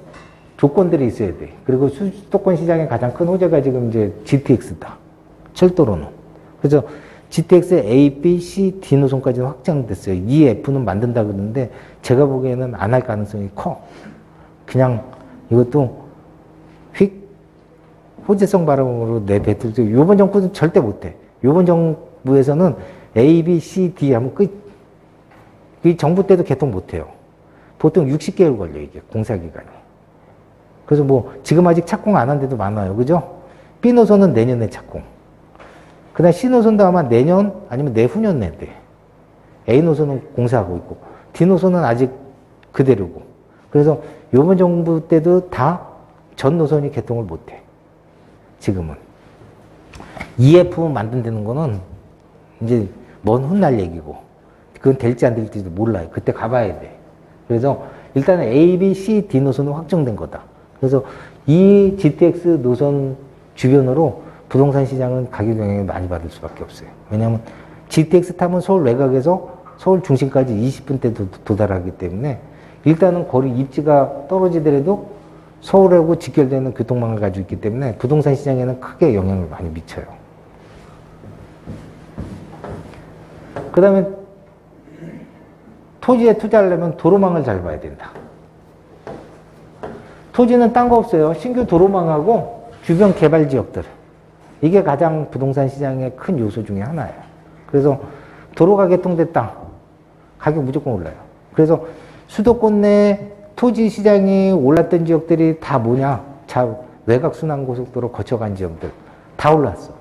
조건들이 있어야 돼. 그리고 수도권 시장의 가장 큰 호재가 지금 이제 GTX다. 철도로는. 그래서 GTX A, B, C, D 노선까지 확장됐어요. 이 F는 만든다 그러는데 제가 보기에는 안 할 가능성이 커. 그냥 이것도 휙 호재성 발언으로 내뱉을 요번 정부는 절대 못해. 요번 정부에서는 A, B, C, D 하면 끝. 이 정부 때도 개통 못해요. 보통 60개월 걸려 이게 공사기간이. 그래서 뭐 지금 아직 착공 안 한 데도 많아요. 그죠? B 노선은 내년에 착공. 그 다음 C 노선도 아마 내년 아니면 내후년 낸대. A 노선은 공사하고 있고 D 노선은 아직 그대로고. 그래서 요번 정부 때도 다 전 노선이 개통을 못해. 지금은. EF 만든다는 거는 이제 먼 훗날 얘기고 그건 될지 안 될지도 몰라요. 그때 가봐야 돼. 그래서 일단은 A, B, C, D 노선은 확정된 거다. 그래서 이 GTX 노선 주변으로 부동산 시장은 가격 영향을 많이 받을 수밖에 없어요. 왜냐하면 GTX 타면 서울 외곽에서 서울 중심까지 20분대 도달하기 때문에 일단은 거리 입지가 떨어지더라도 서울하고 직결되는 교통망을 가지고 있기 때문에 부동산 시장에는 크게 영향을 많이 미쳐요. 그 다음에 토지에 투자하려면 도로망을 잘 봐야 된다. 토지는 딴 거 없어요. 신규 도로망하고 주변 개발 지역들. 이게 가장 부동산 시장의 큰 요소 중에 하나예요. 그래서 도로가 개통됐다. 가격 무조건 올라요. 그래서 수도권 내 토지 시장이 올랐던 지역들이 다 뭐냐? 외곽 순환고속도로 거쳐간 지역들 다 올랐어.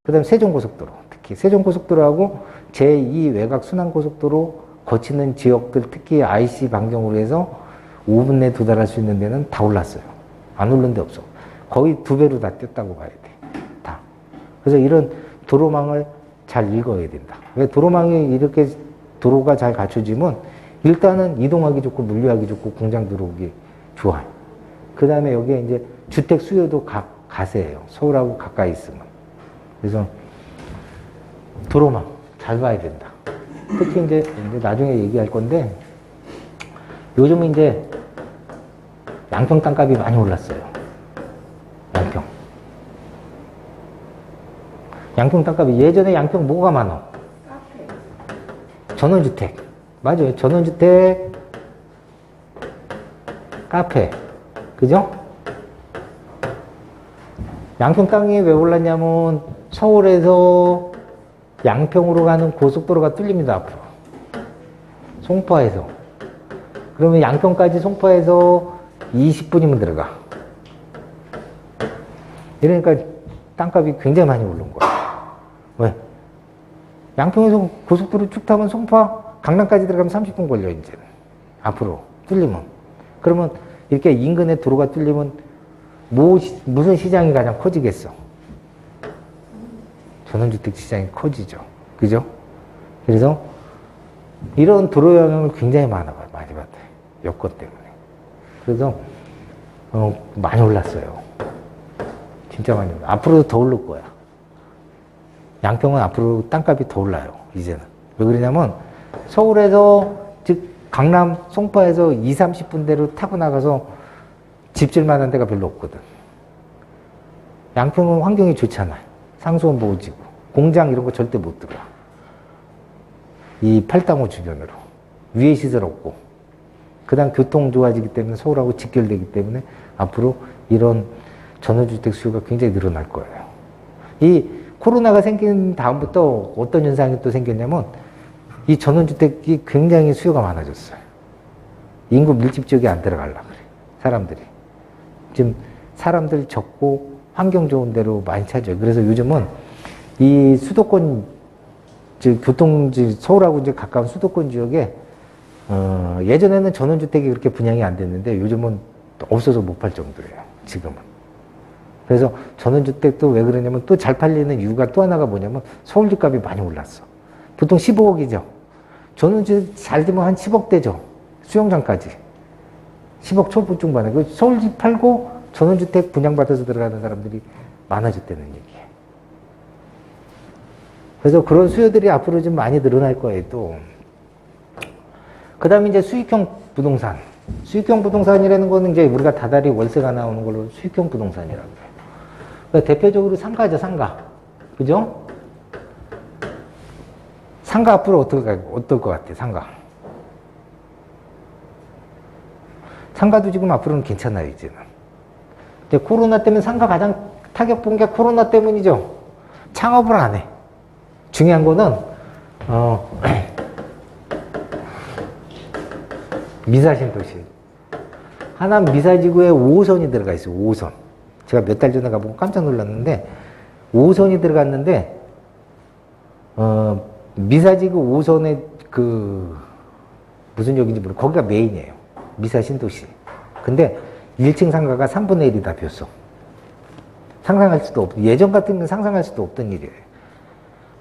그 다음에 세종고속도로, 특히 세종고속도로하고 제2 외곽 순환고속도로 거치는 지역들, 특히 IC 반경으로 해서 5분 내에 도달할 수 있는 데는 다 올랐어요. 안 오른 데 없어. 거의 2배로 다 뛰었다고 봐야 돼. 다. 그래서 이런 도로망을 잘 읽어야 된다. 왜 도로망이 이렇게 도로가 잘 갖춰지면 일단은 이동하기 좋고 물류하기 좋고 공장 들어오기 좋아요. 그 다음에 여기에 이제 주택 수요도 가세예요. 서울하고 가까이 있으면. 그래서 도로망 잘 봐야 된다. 특히 이제 나중에 얘기할 건데 요즘은 이제 양평 땅값이 많이 올랐어요. 양평 땅값이 예전에 양평 뭐가 많아? 전원주택. 맞아요. 전원주택, 카페. 그죠? 양평 땅이 왜 올랐냐면 서울에서 양평으로 가는 고속도로가 뚫립니다. 앞으로. 송파에서. 그러면 양평까지 송파에서 20분이면 들어가. 이러니까 땅값이 굉장히 많이 오른 거야. 왜? 양평에서 고속도로 쭉 타면 송파, 강남까지 들어가면 30분 걸려, 이제. 앞으로. 뚫리면. 그러면 이렇게 인근에 도로가 뚫리면 무슨 시장이 가장 커지겠어? 전원주택 시장이 커지죠. 그죠? 그래서 이런 도로 영향을 굉장히 많이 받아요. 여건 때문에. 그래서 많이 올랐어요. 진짜 많이 올랐어요. 앞으로도 더 오를 거야. 양평은 앞으로 땅값이 더 올라요. 이제는. 왜 그러냐면 서울에서 즉 강남 송파에서 2, 30분대로 타고 나가서 집 질 만한 데가 별로 없거든. 양평은 환경이 좋잖아요. 상수원 보호지구. 공장 이런 거 절대 못 들어와. 이 팔당호 주변으로. 위에 시설 없고. 그 다음 교통 좋아지기 때문에 서울하고 직결되기 때문에 앞으로 이런 전원주택 수요가 굉장히 늘어날 거예요. 이 코로나가 생긴 다음부터 어떤 현상이 또 생겼냐면 이 전원주택이 굉장히 수요가 많아졌어요. 인구 밀집 지역에 안 들어가려고 그래. 사람들이. 지금 사람들 적고 환경 좋은 데로 많이 찾아요. 그래서 요즘은 이 수도권, 즉 교통지, 서울하고 이제 가까운 수도권 지역에 예전에는 전원주택이 그렇게 분양이 안 됐는데 요즘은 없어서 못 팔 정도예요. 지금은. 그래서 전원주택도 왜 그러냐면 또 잘 팔리는 이유가 또 하나가 뭐냐면 서울 집값이 많이 올랐어. 보통 15억이죠. 전원주택 잘 되면 한 10억대죠. 수영장까지. 10억 초보 중반에. 서울집 팔고 전원주택 분양받아서 들어가는 사람들이 많아졌다는 얘기예요. 그래서 그런 수요들이 앞으로 좀 많이 늘어날 거예요, 또. 그 다음에 이제 수익형 부동산. 수익형 부동산이라는 거는 이제 우리가 다달이 월세가 나오는 걸로 수익형 부동산이라고 해요. 그러니까 대표적으로 상가죠, 상가. 그죠? 상가 앞으로 어떨 것 같아, 상가. 상가도 지금 앞으로는 괜찮아요, 이제는. 근데 코로나 때문에 상가 가장 타격 본 게 코로나 때문이죠. 창업을 안 해. 중요한 거는, 미사신도시. 하남 미사지구에 5호선이 들어가 있어요, 5호선. 제가 몇 달 전에 가보고 깜짝 놀랐는데, 5호선이 들어갔는데, 미사지구 5호선에 무슨 역인지 모르겠어요. 거기가 메인이에요. 미사신도시. 근데 1층 상가가 3분의 1이 다 비었어. 상상할 수도 예전 같으면 상상할 수도 없던 일이에요.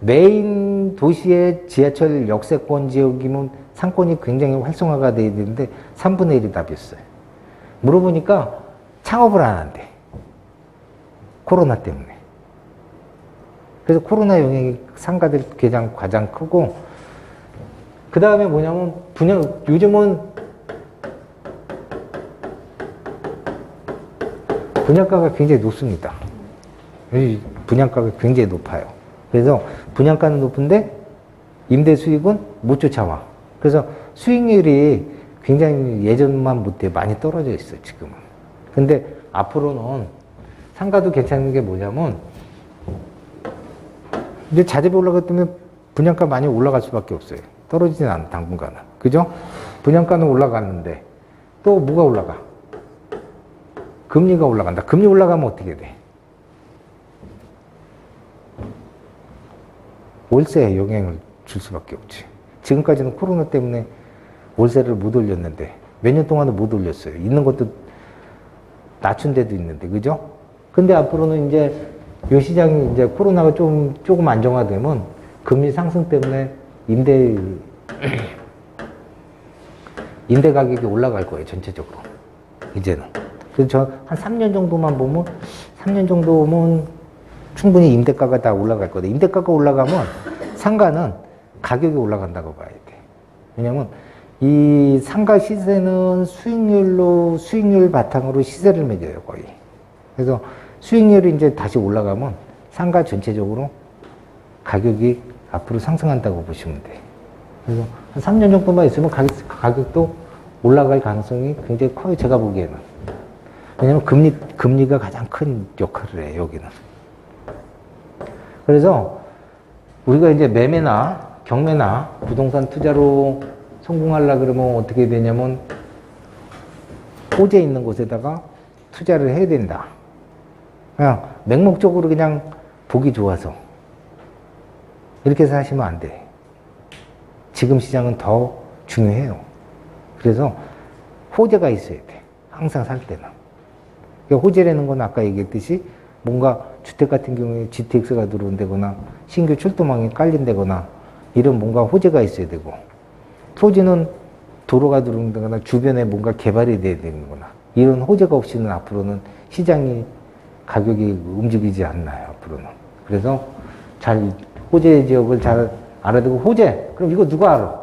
메인 도시의 지하철 역세권 지역이면 상권이 굉장히 활성화가 돼야 되는데 3분의 1이 다 비었어요. 물어보니까 창업을 안 한대. 코로나 때문에. 그래서 코로나 영향이 상가들 가장 크고, 그 다음에 뭐냐면 요즘은 분양가가 굉장히 높습니다. 분양가가 굉장히 높아요. 그래서 분양가는 높은데 임대 수익은 못 쫓아와. 그래서 수익률이 굉장히 예전만 못해 많이 떨어져 있어요, 지금은. 근데 앞으로는 상가도 괜찮은 게 뭐냐면, 이제 자재비 올라갔더니 분양가 많이 올라갈 수밖에 없어요. 떨어지진 않아, 당분간은. 그죠? 분양가는 올라갔는데 또 뭐가 올라가? 금리가 올라간다. 금리 올라가면 어떻게 돼? 월세에 영향을 줄 수밖에 없지. 지금까지는 코로나 때문에 월세를 못 올렸는데 몇 년 동안은 못 올렸어요. 있는 것도 낮춘 데도 있는데, 그죠? 근데 앞으로는 이제 이 시장이 이제 코로나가 조금 안정화되면 금리 상승 때문에 임대 가격이 올라갈 거예요, 전체적으로. 이제는. 그래서 저 한 3년 정도만 보면, 3년 정도면 충분히 임대가가 다 올라갈 거다. 임대가가 올라가면 상가는 가격이 올라간다고 봐야 돼. 왜냐면 이 상가 시세는 수익률 바탕으로 시세를 매겨요, 거의. 그래서 수익률이 이제 다시 올라가면 상가 전체적으로 가격이 앞으로 상승한다고 보시면 돼. 그래서 한 3년 정도만 있으면 가격도 올라갈 가능성이 굉장히 커요, 제가 보기에는. 왜냐면 금리가 가장 큰 역할을 해요, 여기는. 그래서 우리가 이제 매매나 경매나 부동산 투자로 성공하려고 그러면 어떻게 되냐면 호재 있는 곳에다가 투자를 해야 된다. 그냥 맹목적으로 그냥 보기 좋아서 이렇게 해서 하시면 안 돼. 지금 시장은 더 중요해요. 그래서 호재가 있어야 돼. 항상 살 때는. 그러니까 호재라는 건 아까 얘기했듯이 뭔가 주택 같은 경우에 GTX가 들어온다거나 신규 출도망이 깔린다거나 이런 뭔가 호재가 있어야 되고, 토지는 도로가 들어온다거나 주변에 뭔가 개발이 돼야 되는구나. 이런 호재가 없이는 앞으로는 시장이 가격이 움직이지 않나요, 앞으로는. 그래서 호재 지역을 잘 알아야 되고, 호재, 그럼 이거 누가 알아?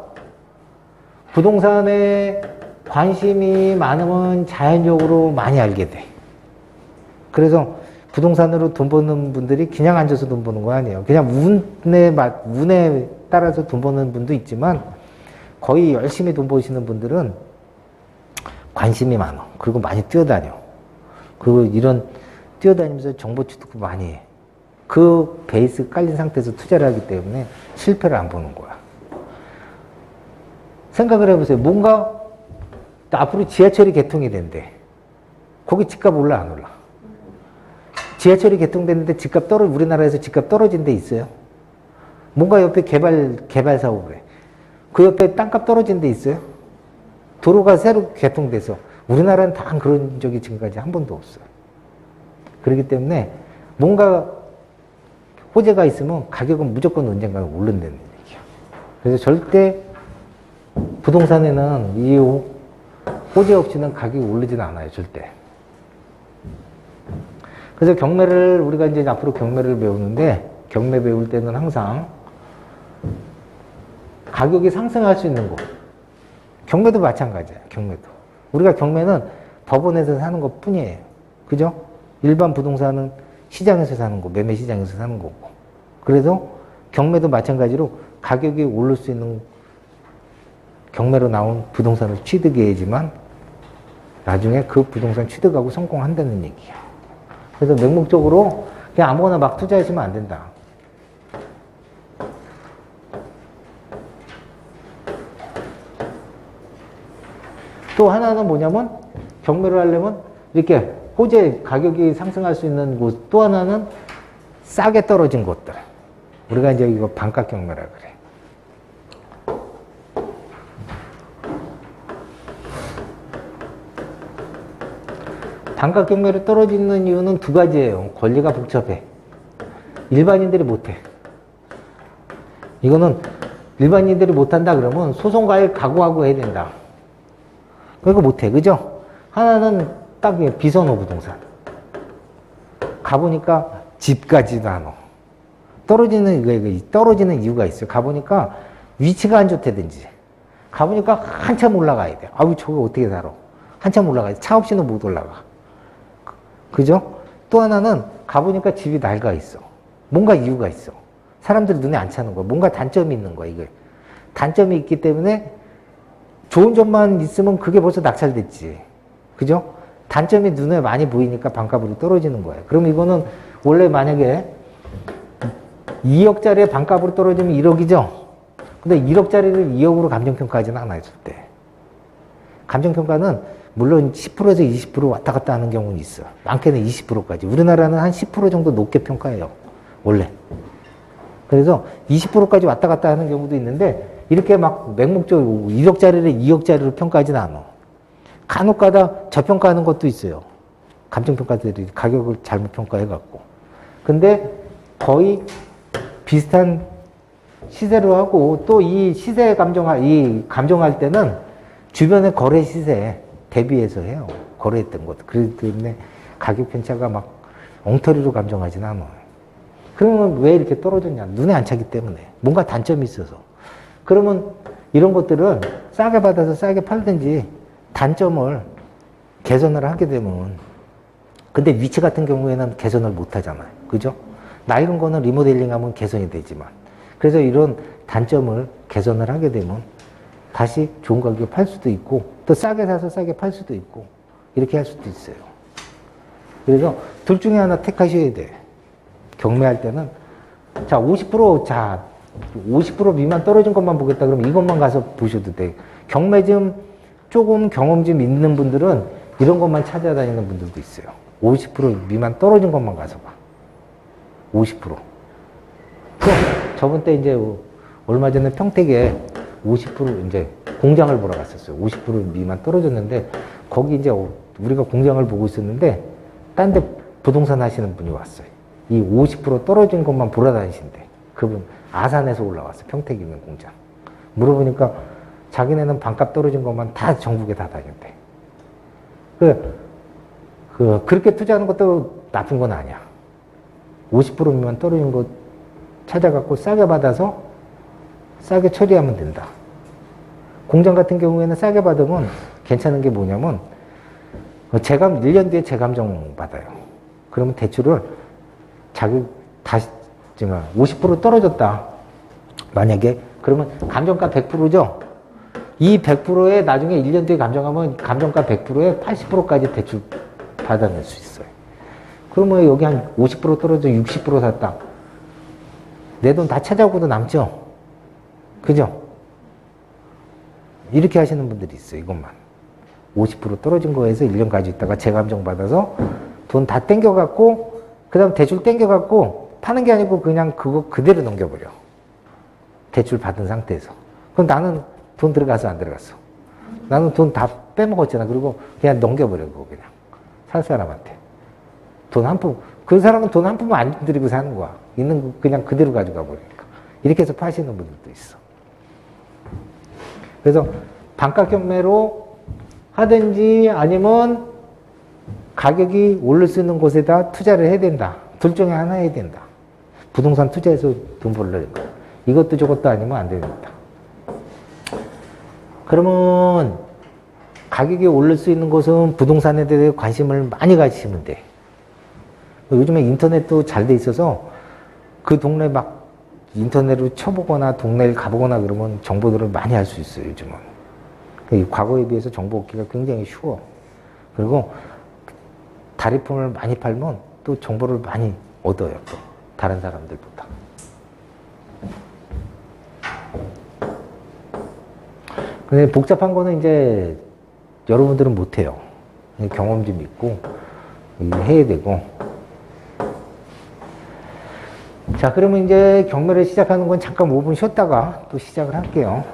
부동산에 관심이 많으면 자연적으로 많이 알게 돼. 그래서 부동산으로 돈 버는 분들이 그냥 앉아서 돈 버는 거 아니에요. 그냥 운에 따라서 돈 버는 분도 있지만 거의 열심히 돈 버시는 분들은 관심이 많아. 그리고 많이 뛰어다녀. 그리고 이런 뛰어다니면서 정보 취득도 많이 해. 그 베이스 깔린 상태에서 투자를 하기 때문에 실패를 안 보는 거야. 생각을 해보세요. 뭔가 앞으로 지하철이 개통이 된대. 거기 집값 올라 안 올라? 지하철이 개통됐는데 우리나라에서 집값 떨어진 데 있어요? 뭔가 옆에 개발 사업을 해. 그 옆에 땅값 떨어진 데 있어요? 도로가 새로 개통돼서. 우리나라는 단 그런 적이 지금까지 한 번도 없어요. 그렇기 때문에 뭔가 호재가 있으면 가격은 무조건 언젠가 오른다는 얘기야. 그래서 절대 부동산에는 이 호재 없이는 가격이 오르지는 않아요, 절대. 그래서 경매를, 우리가 이제 앞으로 경매를 배우는데, 경매 배울 때는 항상 가격이 상승할 수 있는 곳. 경매도 마찬가지야, 경매도. 우리가 경매는 법원에서 사는 것 뿐이에요. 그죠? 일반 부동산은 시장에서 사는 거, 매매 시장에서 사는 거고. 그래서 경매도 마찬가지로 가격이 오를 수 있는 경매로 나온 부동산을 취득해야지만 나중에 그 부동산 취득하고 성공한다는 얘기야. 그래서 맹목적으로 그냥 아무거나 막 투자하시면 안 된다. 또 하나는 뭐냐면 경매를 하려면 이렇게 호재 가격이 상승할 수 있는 곳, 또 하나는 싸게 떨어진 곳들. 우리가 이제 이거 반값 경매라 그래. 반값 경매로 떨어지는 이유는 두 가지예요. 권리가 복잡해. 일반인들이 못해. 이거는 일반인들이 못한다 그러면 소송가에 각오하고 해야 된다. 그거 못해. 그죠? 하나는 딱 비선호 부동산. 가보니까 집까지도 안 와. 떨어지는 이유가 있어요. 가보니까 위치가 안 좋다든지. 가보니까 한참 올라가야 돼. 아우, 저거 어떻게 살아? 한참 올라가야 돼. 차 없이는 못 올라가. 그죠? 또 하나는 가보니까 집이 낡아 있어. 뭔가 이유가 있어. 사람들이 눈에 안 차는 거야. 뭔가 단점이 있는 거야, 이게. 단점이 있기 때문에 좋은 점만 있으면 그게 벌써 낙찰됐지. 그죠? 단점이 눈에 많이 보이니까 반값으로 떨어지는 거예요. 그럼 이거는 원래 만약에 2억짜리에 반값으로 떨어지면 1억이죠? 근데 1억짜리를 2억으로 감정평가하지는 않아요, 절대. 감정평가는 물론 10%에서 20% 왔다 갔다 하는 경우는 있어. 많게는 20%까지. 우리나라는 한 10% 정도 높게 평가해요. 원래. 그래서 20%까지 왔다 갔다 하는 경우도 있는데 이렇게 막 맹목적으로 1억짜리를 2억짜리로 평가하지는 않아. 간혹 가다 저평가하는 것도 있어요. 감정평가들이 가격을 잘못 평가해갖고. 근데 거의 비슷한 시세로 하고 또 이 시세 감정할 때는 주변의 거래 시세에 대비해서 해요. 거래했던 것. 그렇기 때문에 가격 편차가 막 엉터리로 감정하진 않아요. 그러면 왜 이렇게 떨어졌냐? 눈에 안 차기 때문에. 뭔가 단점이 있어서. 그러면 이런 것들을 싸게 받아서 싸게 팔든지 단점을 개선을 하게 되면 근데 위치 같은 경우에는 개선을 못 하잖아요. 그죠? 낡은 거는 리모델링 하면 개선이 되지만 그래서 이런 단점을 개선을 하게 되면 다시 좋은 가격에 팔 수도 있고 또 싸게 사서 싸게 팔 수도 있고 이렇게 할 수도 있어요. 그래서 둘 중에 하나 택하셔야 돼. 경매할 때는 자 50% 미만 떨어진 것만 보겠다 그러면 이것만 가서 보셔도 돼. 경매 좀 조금 경험 좀 있는 분들은 이런 것만 찾아다니는 분들도 있어요. 50% 미만 떨어진 것만 가서 봐. 50%. 그럼 저번 때 이제 얼마 전에 평택에 50% 이제 공장을 보러 갔었어요. 50% 미만 떨어졌는데 거기 이제 우리가 공장을 보고 있었는데 딴 데 부동산 하시는 분이 왔어요. 이 50% 떨어진 것만 보러 다니신대. 그분 아산에서 올라왔어요. 평택에 있는 공장. 물어보니까 자기네는 반값 떨어진 것만 다 전국에 다 다녔대. 그렇게 투자하는 것도 나쁜 건 아니야. 50% 미만 떨어진 거 찾아갖고 싸게 받아서 싸게 처리하면 된다. 공장 같은 경우에는 싸게 받으면 괜찮은 게 뭐냐면 1년 뒤에 재감정 받아요. 그러면 대출을 자기 다시 50% 떨어졌다. 만약에 그러면 감정가 100%죠. 이 100%에 나중에 1년 뒤에 감정하면 감정가 100%에 80%까지 대출 받아낼 수 있어요. 그러면 여기 한 50% 떨어져 60% 샀다. 내 돈 다 찾아오고도 남죠? 그죠? 이렇게 하시는 분들이 있어요. 이것만. 50% 떨어진 거에서 1년 가지고 있다가 재감정 받아서 돈 다 땡겨갖고 그 다음 대출 땡겨갖고 파는 게 아니고 그냥 그거 그대로 넘겨버려. 대출 받은 상태에서. 그럼 나는 돈 들어가서 안 들어갔어. 나는 돈 다 빼먹었잖아. 그리고 그냥 넘겨버려. 그거 그냥. 살 사람한테. 돈 한 푼. 그 사람은 돈 한 푼만 안 들이고 사는 거야. 있는 거 그냥 그대로 가져가 버리니까. 이렇게 해서 파시는 분들도 있어. 그래서 반값 경매로 하든지 아니면 가격이 오를 수 있는 곳에다 투자를 해야 된다. 둘 중에 하나 해야 된다. 부동산 투자해서 돈 벌려니까. 이것도 저것도 아니면 안 됩니다. 그러면 가격이 오를 수 있는 곳은 부동산에 대해 관심을 많이 가지시면 돼. 요즘에 인터넷도 잘 돼 있어서 그 동네 막 인터넷으로 쳐보거나 동네를 가보거나 그러면 정보들을 많이 알 수 있어요, 요즘은. 과거에 비해서 정보 얻기가 굉장히 쉬워. 그리고 다리품을 많이 팔면 또 정보를 많이 얻어요, 또. 다른 사람들보다. 근데 복잡한 거는 이제 여러분들은 못해요. 경험 좀 있고, 해야 되고. 자, 그러면 이제 경매를 시작하는 건 잠깐 5분 쉬었다가 또 시작을 할게요.